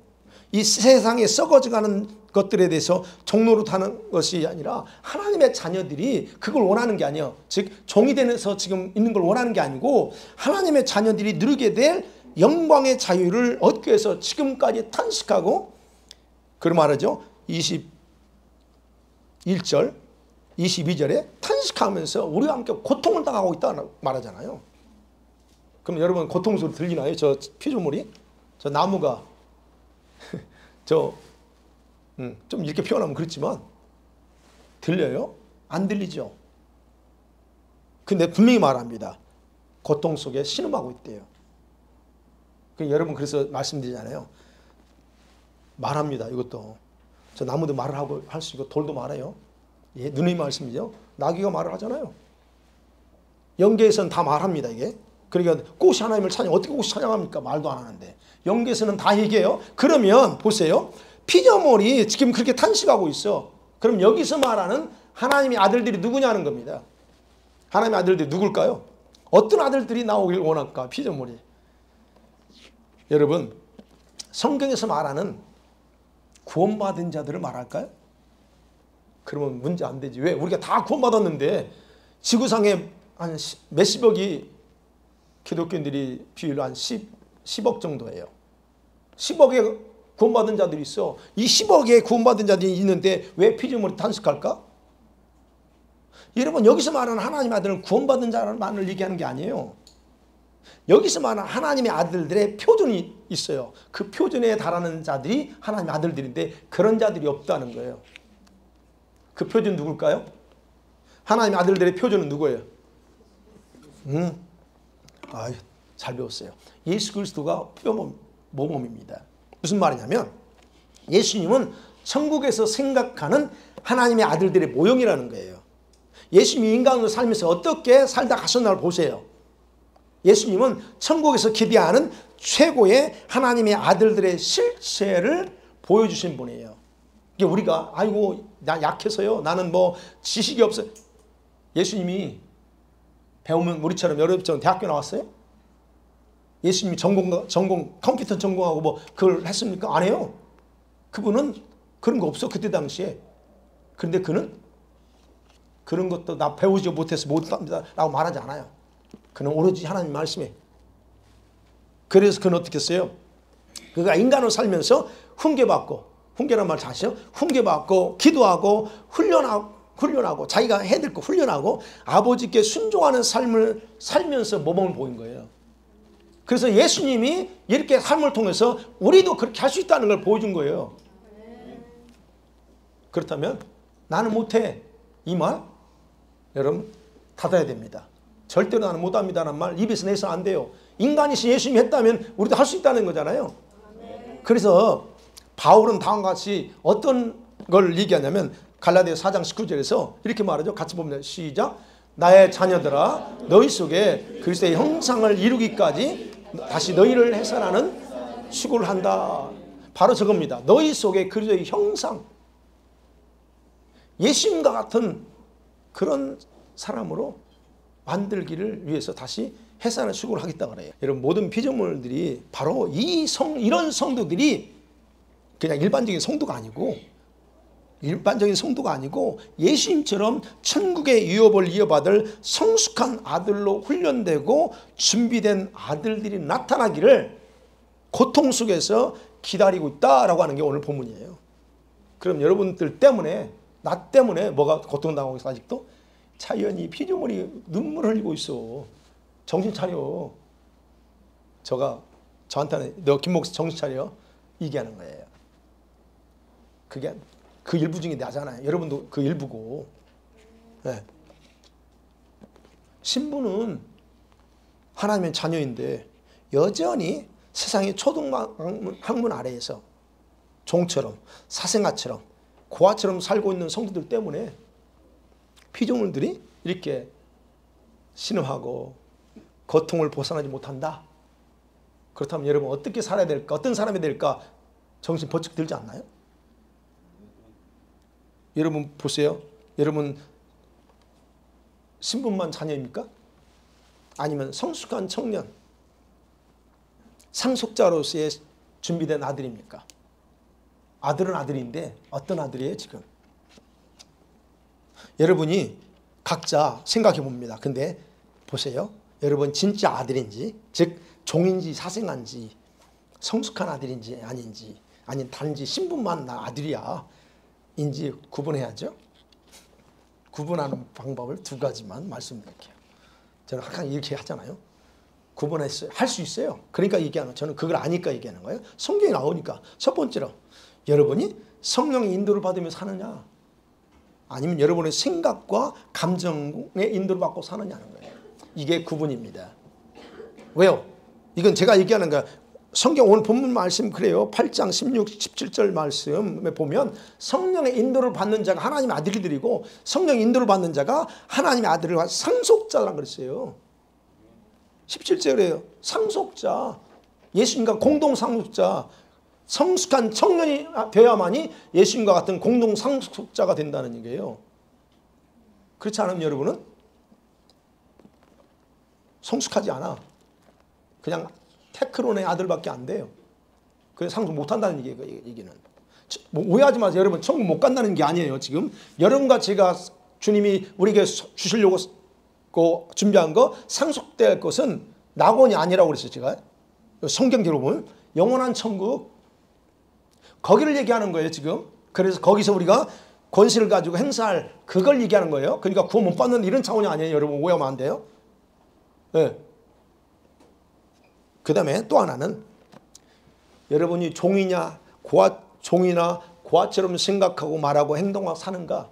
이 세상에 썩어져가는 것들에 대해서 종로로 타는 것이 아니라 하나님의 자녀들이 그걸 원하는 게 아니에요. 즉 종이 되면서 지금 있는 걸 원하는 게 아니고 하나님의 자녀들이 누리게 될 영광의 자유를 얻기 위해서 지금까지 탄식하고, 그런 말하죠. 21절 22절에 탄식하면서 우리와 함께 고통을 당하고 있다고 말하잖아요. 그럼 여러분 고통 소리 들리나요? 저 피조물이? 저 나무가 좀 이렇게 표현하면 그렇지만 들려요? 안 들리죠? 근데 분명히 말합니다. 고통 속에 신음하고 있대요. 여러분 그래서 말씀드리잖아요. 말합니다. 이것도. 저 나무도 말을 하고 할 수 있고 돌도 말해요. 예, 누누이 말씀이죠. 나귀가 말을 하잖아요. 영계에서는 다 말합니다. 이게. 그러니까 꽃이 하나님을 찬양, 어떻게 꽃이 찬양합니까? 말도 안 하는데. 영계에서는 다 얘기해요. 그러면 보세요. 피조물이 지금 그렇게 탄식하고 있어. 그럼 여기서 말하는 하나님의 아들들이 누구냐는 겁니다. 하나님의 아들들이 누굴까요? 어떤 아들들이 나오길 원할까? 피조물이. 여러분 성경에서 말하는 구원받은 자들을 말할까요? 그러면 문제 안 되지. 왜? 우리가 다 구원받았는데 지구상에 한 몇십억이 기독교인들이 비율로 한 10억 정도예요. 10억의 구원받은 자들이 있어. 이 10억의 구원받은 자들이 있는데 왜 피조물이 탄식할까? 여러분 여기서 말하는 하나님의 아들은 구원받은 자만을 얘기하는 게 아니에요. 여기서 말하는 하나님의 아들들의 표준이 있어요. 그 표준에 달하는 자들이 하나님의 아들들인데 그런 자들이 없다는 거예요. 그 표준 누굴까요? 하나님의 아들들의 표준은 누구예요? 아유, 잘 배웠어요. 예수 그리스도가 모범입니다. 무슨 말이냐면 예수님은 천국에서 생각하는 하나님의 아들들의 모형이라는 거예요. 예수님이 인간으로 살면서 어떻게 살다 가셨나를 보세요. 예수님은 천국에서 기대하는 최고의 하나님의 아들들의 실체를 보여주신 분이에요. 이게 우리가 아이고 나 약해서요. 나는 뭐 지식이 없어요. 예수님이 배우면 우리처럼 여러분처럼 대학교 나왔어요? 예수님이 전공 컴퓨터 전공하고 뭐 그걸 했습니까? 안 해요. 그분은 그런 거 없어 그때 당시에. 그런데 그는 그런 것도 나 배우지 못해서 못합니다 라고 말하지 않아요. 그는 오로지 하나님 말씀에. 그래서 그는 어떻게 했어요? 그가 인간으로 살면서 훈계란 말 아시죠? 훈계받고 기도하고 훈련하고 자기가 해야 될 거 훈련하고 아버지께 순종하는 삶을 살면서 모범을 보인 거예요. 그래서 예수님이 이렇게 삶을 통해서 우리도 그렇게 할 수 있다는 걸 보여준 거예요. 그렇다면 나는 못해 이 말 여러분 닫아야 됩니다. 절대로 나는 못합니다라는 말 입에서 내서는 안 돼요. 인간이신 예수님이 했다면 우리도 할 수 있다는 거잖아요. 그래서 바울은 다음과 같이 어떤 걸 얘기하냐면 갈라디아 4장 19절에서 이렇게 말하죠. 같이 보면 시작. 나의 자녀들아 너희 속에 그리스도의 형상을 이루기까지 다시 너희를 해산하는 수고를 한다. 바로 저겁니다. 너희 속에 그리스도의 형상, 예수님과 같은 그런 사람으로 만들기를 위해서 다시 해산하는 수고를 하겠다 그래요. 여러분 모든 피조물들이 바로 이런 성도들이 그냥 일반적인 성도가 아니고 예수님처럼 천국의 유업을 이어받을 성숙한 아들로 훈련되고 준비된 아들들이 나타나기를 고통 속에서 기다리고 있다라고 하는 게 오늘 본문이에요. 그럼 여러분들 때문에 나 때문에 뭐가 고통당하고 있어 아직도? 자연히 피조물이 눈물 흘리고 있어. 정신 차려. 저한테는 너 김 목사 정신 차려 얘기하는 거예요. 그게 그 일부 중에 나잖아요. 여러분도 그 일부고. 네. 신부는 하나님의 자녀인데 여전히 세상의 초등학문 아래에서 종처럼 사생아처럼 고아처럼 살고 있는 성도들 때문에 피조물들이 이렇게 신음하고 고통을 벗어나지 못한다. 그렇다면 여러분 어떻게 살아야 될까? 어떤 사람이 될까? 정신 번쩍 들지 않나요? 여러분 보세요. 여러분 신분만 자녀입니까? 아니면 성숙한 청년, 상속자로서의 준비된 아들입니까? 아들은 아들인데 어떤 아들이에요 지금? 여러분이 각자 생각해 봅니다. 근데 보세요. 여러분 진짜 아들인지, 즉 종인지 사생아인지, 성숙한 아들인지 아닌지, 아니 단지 신분만 나 아들이야 인지 구분해야죠. 구분하는 방법을 두 가지만 말씀드릴게요. 저는 항상 이렇게 하잖아요. 구분할 수 있어요. 그러니까 얘기하는, 저는 그걸 아니까 얘기하는 거예요. 성경이 나오니까. 첫 번째로 여러분이 성령의 인도를 받으며 사느냐, 아니면 여러분의 생각과 감정의 인도를 받고 사느냐는 거예요. 이게 구분입니다. 왜요? 이건 제가 얘기하는 거야. 성경 오늘 본문 말씀 그래요. 8장 16, 17절 말씀에 보면 성령의 인도를 받는 자가 하나님의 아들들이고, 성령의 인도를 받는 자가 하나님의 아들을 상속자라고 그랬어요. 17절에요. 상속자, 예수님과 공동 상속자, 성숙한 청년이 되어야만이 예수님과 같은 공동 상속자가 된다는 얘기예요. 그렇지 않으면 여러분은 성숙하지 않아. 그냥 테크론의 아들밖에 안 돼요. 그래서 상속 못한다는 얘기예요. 얘기는. 뭐 오해하지 마세요. 여러분 천국 못 간다는 게 아니에요. 지금 여러분과 제가 주님이 우리에게 주시려고 준비한 거, 상속될 것은 낙원이 아니라고 그랬어요. 제가 성경대로 보면 영원한 천국, 거기를 얘기하는 거예요 지금. 그래서 거기서 우리가 권세를 가지고 행사할 그걸 얘기하는 거예요. 그러니까 구원 못 받는 이런 차원이 아니에요. 여러분 오해하면 안 돼요. 네. 그 다음에 또 하나는 여러분이 종이냐 종이나 고아처럼 생각하고 말하고 행동하고 사는가,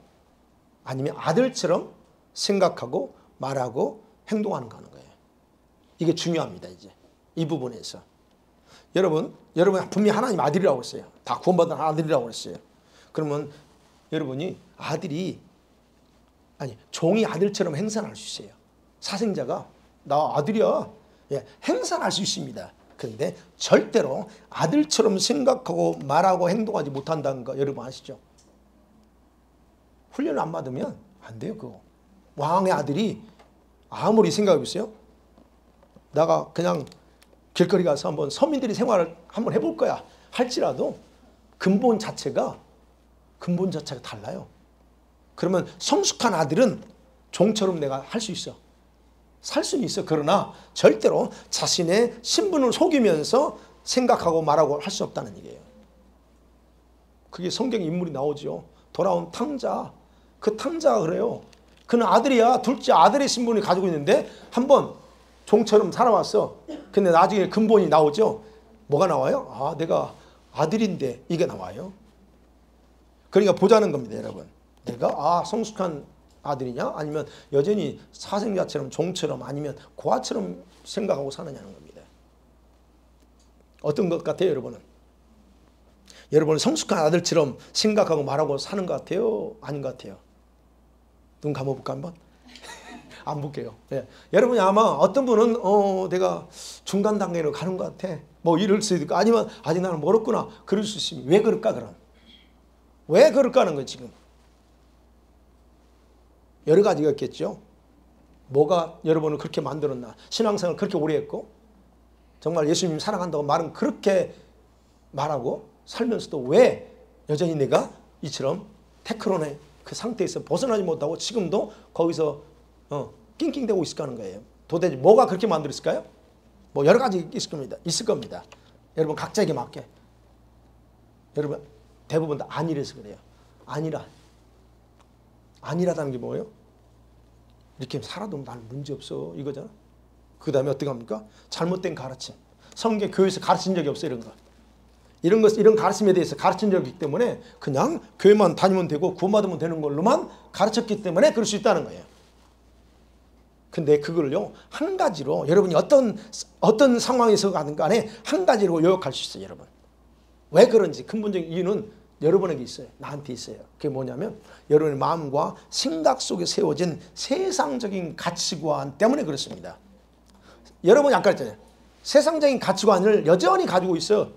아니면 아들처럼 생각하고 말하고 행동하는가 하는 거예요. 이게 중요합니다. 이제 이 부분에서 여러분 분명히 하나님 아들이라고 했어요. 다 구원받은 아들이라고 했어요. 그러면 여러분이 종이 아들처럼 행사할 수 있어요. 사생자가 나 아들이야, 예, 행사할 수 있습니다. 그런데 절대로 아들처럼 생각하고 말하고 행동하지 못한다는 거 여러분 아시죠? 훈련을 안 받으면 안 돼요. 그거 왕의 아들이 아무리 생각해 보세요. 나가 그냥 길거리 가서 한번 서민들이 생활을 한번 해볼 거야 할지라도 근본 자체가 달라요. 그러면 성숙한 아들은 종처럼 내가 할 수 있어. 살 수는 있어. 그러나 절대로 자신의 신분을 속이면서 생각하고 말하고 할 수 없다는 얘기예요. 그게 성경 인물이 나오죠. 돌아온 탕자. 그 탕자가 그래요. 그는 아들이야. 둘째 아들의 신분을 가지고 있는데 한번 종처럼 살아왔어. 근데 나중에 근본이 나오죠. 뭐가 나와요? 아, 내가 아들인데 이게 나와요. 그러니까 보자는 겁니다, 여러분. 내가 성숙한 아들이냐, 아니면 여전히 사생자처럼 종처럼 아니면 고아처럼 생각하고 사느냐는 겁니다. 어떤 것 같아요, 여러분은? 여러분은 성숙한 아들처럼 생각하고 말하고 사는 것 같아요, 아닌 것 같아요? 눈 감아볼까 한번? 안 볼게요. 예. 여러분이 아마 어떤 분은 내가 중간 단계로 가는 것 같아, 뭐 이럴 수도 있고, 아니면 아직 나는 멀었구나 그럴 수 있습니다. 왜 그럴까 그럼? 왜 그럴까 하는 거예요 지금. 여러 가지가 있겠죠. 뭐가 여러분을 그렇게 만들었나. 신앙생활을 그렇게 오래 했고 정말 예수님 사랑한다고 말은 그렇게 말하고 살면서도 왜 여전히 내가 이처럼 테크론의 그 상태에서 벗어나지 못하고 지금도 거기서 낑낑대고 있을까 하는 거예요. 도대체 뭐가 그렇게 만들었을까요? 뭐 여러 가지 있을 겁니다. 여러분 각자에게 맞게. 여러분 대부분 다 아니라서 그래요. 아니라다는 게 뭐예요? 이렇게 살아도 나는 문제없어 이거잖아. 그 다음에 어떻게 합니까? 잘못된 가르침. 성경 교회에서 가르친 적이 없어 이런 거. 이런 가르침에 대해서 가르친 적이 있기 때문에 그냥 교회만 다니면 되고 구원받으면 되는 걸로만 가르쳤기 때문에 그럴 수 있다는 거예요. 근데 그걸요 한 가지로 여러분이 어떤 상황에서 가든 간에 한 가지로 요약할 수 있어요. 여러분 왜 그런지 근본적인 이유는 여러분에게 있어요. 나한테 있어요. 그게 뭐냐면 여러분의 마음과 생각 속에 세워진 세상적인 가치관 때문에 그렇습니다. 여러분이 아까 했잖아요. 세상적인 가치관을 여전히 가지고 있어.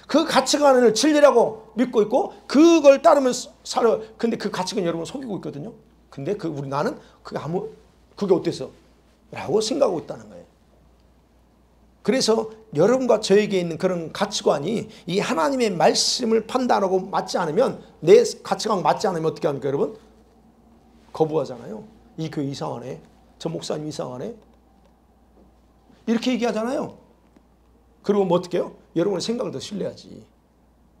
그 가치관을 진리라고 믿고 있고 그걸 따르면서 살아. 근데 그 가치관 여러분 속이고 있거든요. 근데 나는 그게 어땠어? 라고 생각하고 있다는 거예요. 그래서 여러분과 저에게 있는 그런 가치관이 이 하나님의 말씀을 판단하고 맞지 않으면, 내 가치관 맞지 않으면 어떻게 합니까 여러분? 거부하잖아요. 이 교회 이상하네, 저 목사님 이상하네, 이렇게 얘기하잖아요. 그리고 뭐 어떻게 해요? 여러분의 생각을 더 신뢰하지.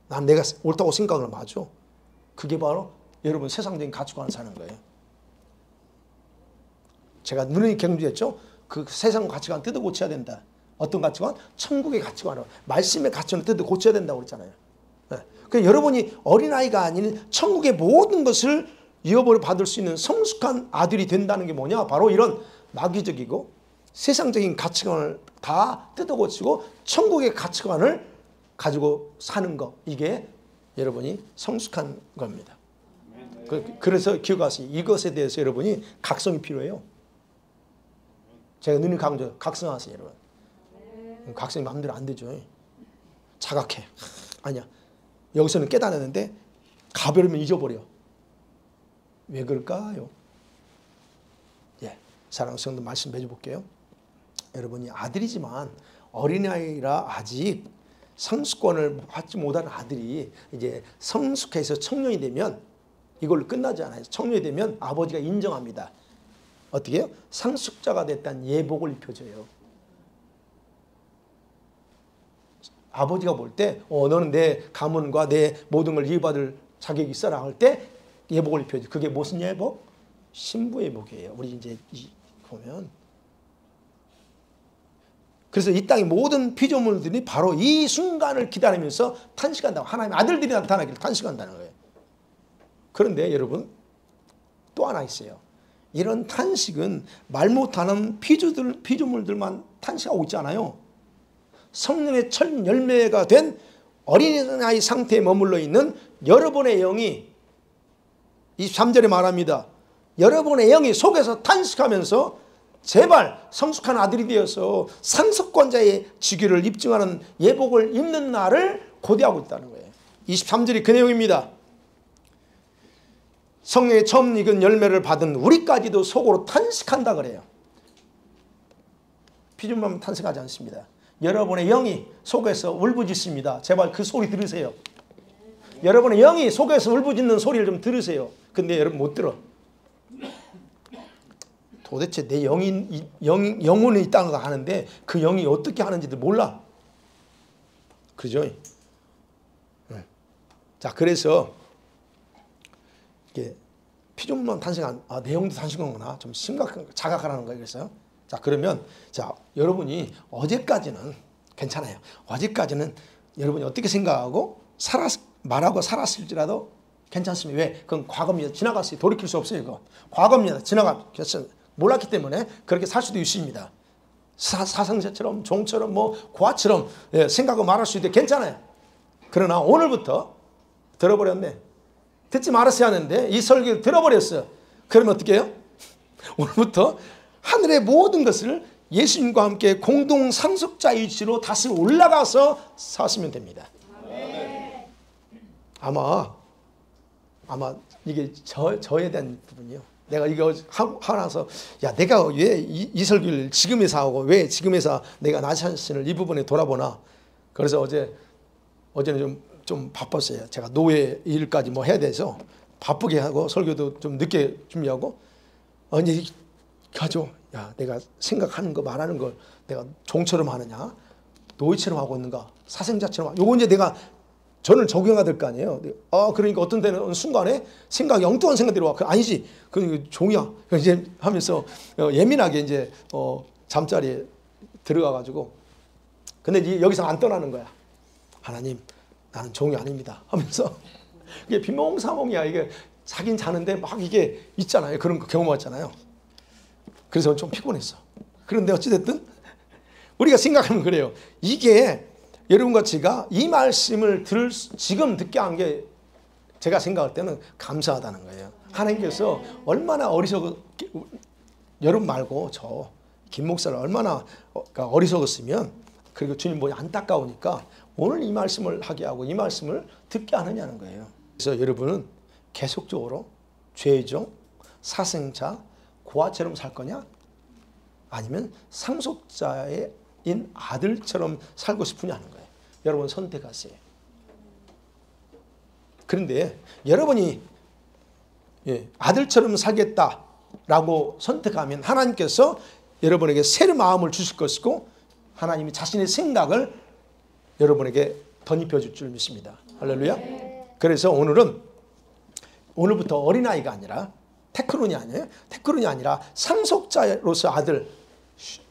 난 내가 옳다고 생각을 맞아. 그게 바로 여러분 세상적인 가치관을 사는 거예요. 제가 누누이 경주했죠. 그 세상 가치관 뜯어 고쳐야 된다. 어떤 가치관? 천국의 가치관을, 말씀의 가치관을 뜯어 고쳐야 된다고 그랬잖아요. 네. 그러니까 여러분이 어린아이가 아닌 천국의 모든 것을 유업으로 받을 수 있는 성숙한 아들이 된다는 게 뭐냐? 바로 이런 마귀적이고 세상적인 가치관을 다 뜯어 고치고 천국의 가치관을 가지고 사는 것. 이게 여러분이 성숙한 겁니다. 그래서 기억하세요. 이것에 대해서 여러분이 각성이 필요해요. 제가 늘 강조, 각성하세요 여러분. 각성이 마음대로 안 되죠. 자각해. 아니야. 여기서는 깨달았는데 가버리면 잊어버려. 왜 그럴까요? 예, 사랑하는 성도 말씀 맺어볼게요. 여러분이 아들이지만 어린아이라 아직 성숙권을 받지 못한 아들이 이제 성숙해서 청년이 되면 이걸로 끝나지 않아요. 청년이 되면 아버지가 인정합니다. 어떻게 해요? 상속자가 됐다는 예복을 입혀줘요. 아버지가 볼 때 너는 내 가문과 내 모든 걸 이해받을 자격이 있어라 할 때 예복을 입혀줘. 그게 무슨 예복? 신부의 예복이에요. 우리 이제 보면. 그래서 이 땅의 모든 피조물들이 바로 이 순간을 기다리면서 탄식한다고. 하나님의 아들들이 나타나기를 탄식한다는 거예요. 그런데 여러분 또 하나 있어요. 이런 탄식은 말 못하는 피조물들만 탄식하고 있지 않아요. 성령의 첫 열매가 된 어린아이 상태에 머물러 있는 여러분의 영이 23절에 말합니다. 여러분의 영이 속에서 탄식하면서 제발 성숙한 아들이 되어서 상속권자의 직위를 입증하는 예복을 입는 날을 고대하고 있다는 거예요. 23절이 그 내용입니다. 성령의 처음 익은 열매를 받은 우리까지도 속으로 탄식한다 그래요. 피조물만 탄식하지 않습니다. 여러분의 영이 속에서 울부짖습니다. 제발 그 소리 들으세요. 여러분의 영이 속에서 울부짖는 소리를 좀 들으세요. 근데 여러분 못 들어. 도대체 내 영혼이 있다는 거 아는데 그 영이 어떻게 하는지도 몰라. 그죠? 자, 그래서 이게 피조물만 탄생한, 내용도 탄생하구나. 좀 심각한, 자각하라는 거예요. 그래서 자, 그러면 자, 여러분이 어제까지는 괜찮아요. 어제까지는 여러분이 어떻게 생각하고 말하고 살았을지라도 괜찮습니다. 왜? 그건 과거입니다. 지나갔어요. 돌이킬 수 없어요. 이거 과거입니다. 지나갔어요. 몰랐기 때문에 그렇게 살 수도 있습니다. 사상자처럼 종처럼 뭐 고아처럼 생각하고 말할 수 있는데 괜찮아요. 그러나 오늘부터 들어버렸네. 듣지 말았어야 하는데 이 설교를 들어버렸어요. 그러면 어떻게 해요? 오늘부터 하늘의 모든 것을 예수님과 함께 공동 상속자 위치로 다시 올라가서 사시면 됩니다. 아마 이게 저에 대한 부분이요. 내가 이거 하고 나서 야, 내가 왜 이 설교를 지금에서 하고 왜 지금에서 내가 나 자신을 이 부분에 돌아보나. 그래서 어제는 좀 바빴어요. 제가 노예 일까지 뭐 해야 돼서 바쁘게 하고 설교도 좀 늦게 준비하고 이제 가죠. 야, 내가 생각하는 거 말하는 걸 내가 종처럼 하느냐 노예처럼 하고 있는가 사생자처럼. 요거 이제 내가 저는 적용해야 될 거 아니에요. 그러니까 어떤 때는 순간에 생각이 엉뚱한 생각이 들어와. 아니지, 그 종이야. 이제 하면서 예민하게 이제 잠자리에 들어가가지고. 근데 여기서 안 떠나는 거야. 하나님, 나는 종이 아닙니다. 하면서 이게 비몽사몽이야. 이게 자긴 자는데 막 이게 있잖아요. 그런 거 경험했잖아요. 그래서 좀 피곤했어. 그런데 어찌됐든 우리가 생각하면 그래요. 이게 여러분과 제가 이 말씀을 지금 듣게 한 게 제가 생각할 때는 감사하다는 거예요. 하나님께서 얼마나 여러분 말고 저 김 목사를 얼마나 어리석었으면, 그리고 주님 보니 안타까우니까 오늘 이 말씀을 하게 하고 이 말씀을 듣게 하느냐는 거예요. 그래서 여러분은 계속적으로 죄종, 사생자, 고아처럼 살 거냐? 아니면 상속자의 아들처럼 살고 싶으냐는 거예요. 여러분 선택하세요. 그런데 여러분이 아들처럼 살겠다라고 선택하면 하나님께서 여러분에게 새 마음을 주실 것이고 하나님이 자신의 생각을 여러분에게 덧입혀 줄 줄 믿습니다. 할렐루야. 그래서 오늘부터 어린아이가 아니라 테크론이 아니라 상속자로서 아들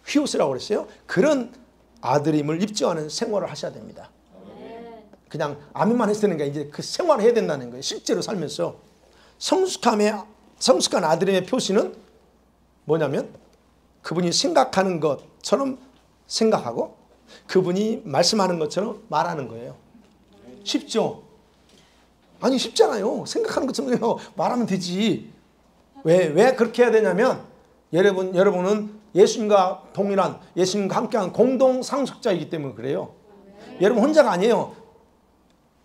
휘옷이라고 그랬어요. 그런 아들임을 입증하는 생활을 하셔야 됩니다. 그냥 아멘만 했을 때는 이제 그 생활을 해야 된다는 거예요. 실제로 살면서 성숙한 아들의 표시는 뭐냐면 그분이 생각하는 것처럼 생각하고 그분이 말씀하는 것처럼 말하는 거예요. 쉽죠? 아니 쉽잖아요. 생각하는 것처럼 말하면 되지. 왜 그렇게 해야 되냐면 여러분은 예수님과 동일한 예수님과 함께한 공동 상속자이기 때문에 그래요. 여러분 혼자가 아니에요.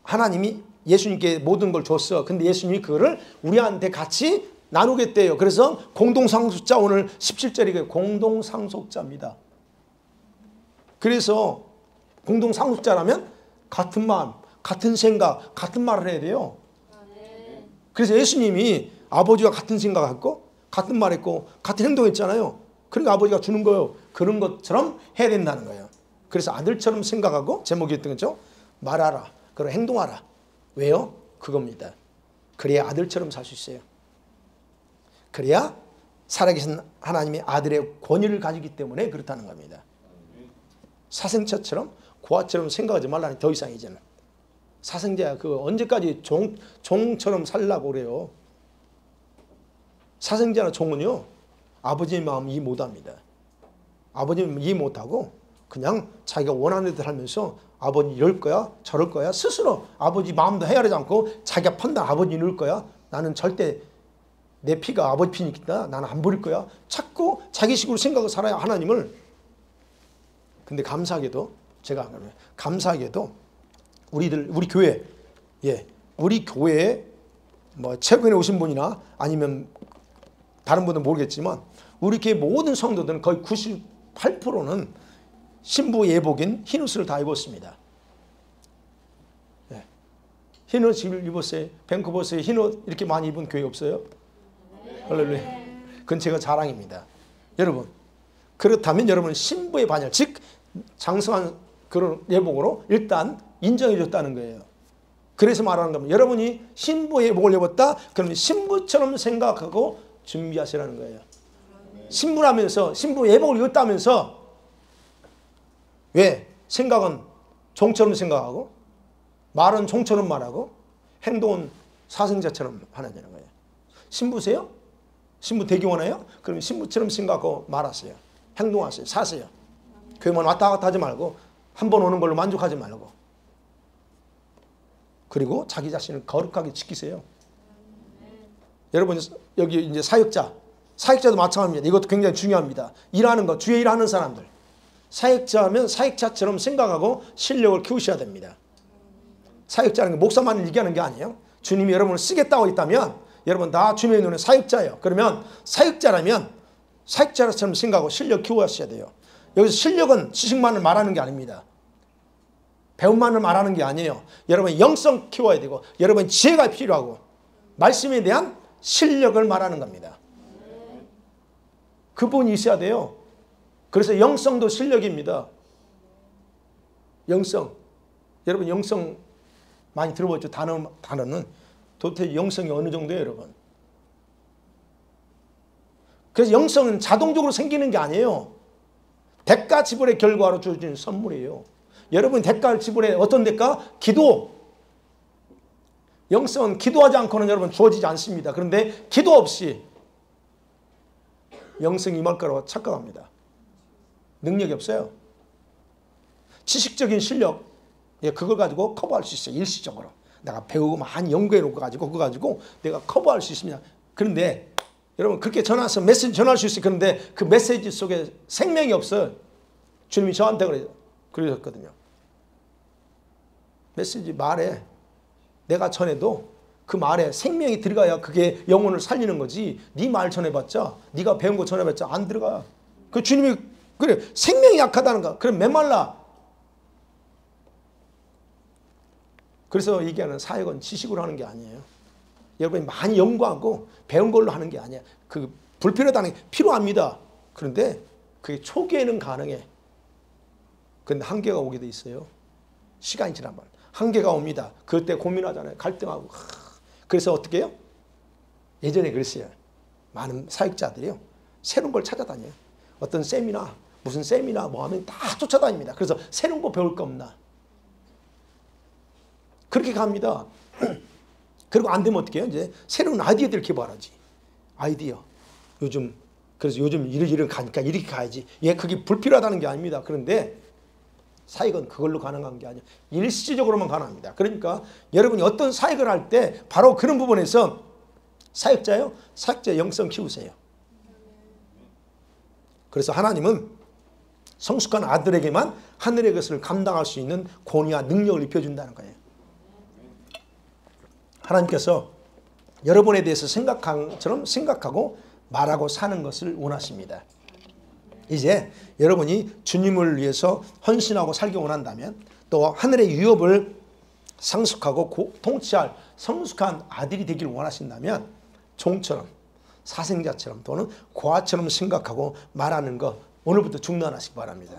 하나님이 예수님께 모든 걸 줬어. 근데 예수님이 그거를 우리한테 같이 나누겠대요. 그래서 공동 상속자 오늘 17절이 공동 상속자입니다. 그래서 공동 상속자라면 같은 마음, 같은 생각, 같은 말을 해야 돼요. 그래서 예수님이 아버지와 같은 생각했고 같은 말했고 같은 행동했잖아요. 그러니까 아버지가 주는 거예요. 그런 것처럼 해야 된다는 거예요. 그래서 아들처럼 생각하고 제목이 했던 거죠. 말하라. 그리고 행동하라. 왜요? 그겁니다. 그래야 아들처럼 살 수 있어요. 그래야 살아계신 하나님의 아들의 권위를 가지기 때문에 그렇다는 겁니다. 사생자처럼 고아처럼 생각하지 말라니 더 이상 이제는. 사생자야 그 언제까지 종처럼 살라고 그래요. 사생자나 종은요. 아버지의 마음 이해 못합니다. 아버지는 이해 못하고 그냥 자기가 원하는 대로 하면서 아버지 이럴 거야 저럴 거야 스스로 아버지 마음도 헤아리지 않고 자기가 판단 아버지 이럴 거야 나는 절대 내 피가 아버지 피니까 나는 안 버릴 거야 자꾸 자기 식으로 생각을 살아야 하나님을. 근데 감사하게도 우리 교회 우리 교회에 뭐 최근에 오신 분이나 아니면 다른 분은 모르겠지만 우리 교회 모든 성도들은 거의 98%는 신부 예복인 흰옷을 다 입었습니다. 흰옷을 입었어요. 밴쿠버스에 흰옷 이렇게 많이 입은 교회 없어요? 할렐루야. 그건 제가 자랑입니다. 여러분 그렇다면 여러분은 신부의 반열 즉 장성한 그런 예복으로 일단 인정해 줬다는 거예요. 그래서 말하는 겁니다. 여러분이 신부의 예복을 입었다 그러면 신부처럼 생각하고 준비하시라는 거예요. 신부라면서 신부 예복을 입었다면서 왜? 생각은 종처럼 생각하고 말은 종처럼 말하고 행동은 사생자처럼 하는 거예요. 신부세요? 신부 되기 원해요? 그러면 신부처럼 생각하고 말하세요. 행동하세요. 사세요. 교회만 왔다 갔다 하지 말고 한 번 오는 걸로 만족하지 말고 그리고 자기 자신을 거룩하게 지키세요. 여러분 여기 이제 사역자도 마찬가지입니다. 이것도 굉장히 중요합니다. 일하는 것, 주의 일하는 사람들. 사역자하면 사역자처럼 생각하고 실력을 키우셔야 됩니다. 사역자는 목사만을 얘기하는 게 아니에요. 주님이 여러분을 쓰겠다고 했다면 여러분 다 주님의 눈에 사역자예요. 그러면 사역자라면 사역자처럼 생각하고 실력 키워하셔야 돼요. 여기서 실력은 지식만을 말하는 게 아닙니다. 배움만을 말하는 게 아니에요. 여러분 영성 키워야 되고 여러분 지혜가 필요하고 말씀에 대한 실력을 말하는 겁니다. 그 부분이 있어야 돼요. 그래서 영성도 실력입니다. 영성. 여러분 영성 많이 들어봤죠? 단어는 도대체 영성이 어느 정도예요, 여러분? 그래서 영성은 자동적으로 생기는 게 아니에요. 대가 지불의 결과로 주어진 선물이에요. 여러분 대가를 지불해 어떤 대가? 기도. 영성은 기도하지 않고는 여러분 주어지지 않습니다. 그런데 기도 없이 영성이 임할 거라고 착각합니다. 능력이 없어요. 지식적인 실력 그걸 가지고 커버할 수 있어요. 일시적으로. 내가 배우고 많이 연구해 놓고 가지고 그거 가지고 내가 커버할 수 있습니다. 그런데 여러분 그렇게 전화해서 메시지 전할 수 있어요. 그런데 그 메시지 속에 생명이 없어요. 주님이 저한테 그러셨거든요. 메시지 말에 내가 전해도 그 말에 생명이 들어가야 그게 영혼을 살리는 거지. 네 말 전해봤자 네가 배운 거 전해봤자 안 들어가. 그 주님이 그래, 생명이 약하다는 거. 그럼 메말라. 그래서 얘기하는 사역은 지식으로 하는 게 아니에요. 여러분이 많이 연구하고 배운 걸로 하는 게 아니야. 그 불필요하다는 게 필요합니다. 그런데 그게 초기에는 가능해. 근데 한계가 오게 돼 있어요. 시간이 지나면 한계가 옵니다. 그때 고민하잖아요. 갈등하고. 그래서 어떻게 해요? 예전에 그랬어요. 많은 사역자들이요. 새로운 걸 찾아다녀요. 어떤 세미나, 무슨 세미나 뭐 하면 다 쫓아다닙니다. 그래서 새로운 거 배울 거 없나. 그렇게 갑니다. 그리고 안 되면 어떻게 해요? 이제 새로운 아이디어들을 개발하지. 아이디어. 그래서 요즘 이런 가니까 이렇게 가야지. 그게 불필요하다는 게 아닙니다. 그런데 사역은 그걸로 가능한 게 아니에요. 일시적으로만 가능합니다. 그러니까 여러분이 어떤 사역을 할 때 바로 그런 부분에서 사역자의 영성 키우세요. 그래서 하나님은 성숙한 아들에게만 하늘의 것을 감당할 수 있는 권위와 능력을 입혀준다는 거예요. 하나님께서 여러분에 대해서 생각한처럼 생각하고 말하고 사는 것을 원하십니다. 이제 여러분이 주님을 위해서 헌신하고 살기 원한다면, 또 하늘의 유업을 상속하고 통치할 성숙한 아들이 되기를 원하신다면, 종처럼 사생자처럼 또는 고아처럼 생각하고 말하는 것 오늘부터 중단하시기 바랍니다.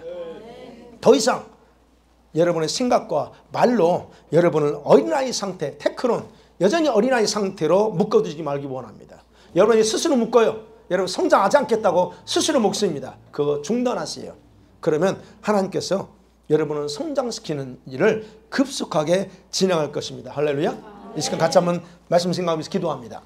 더 이상 여러분의 생각과 말로 여러분을 어린아이 상태, 테크론, 여전히 어린아이 상태로 묶어두지 말기 원합니다. 여러분이 스스로 묶어요. 여러분 성장하지 않겠다고 스스로 묶습니다. 그거 중단하세요. 그러면 하나님께서 여러분을 성장시키는 일을 급속하게 진행할 것입니다. 할렐루야. 이 시간 같이 한번 말씀 생각하면서 기도합니다.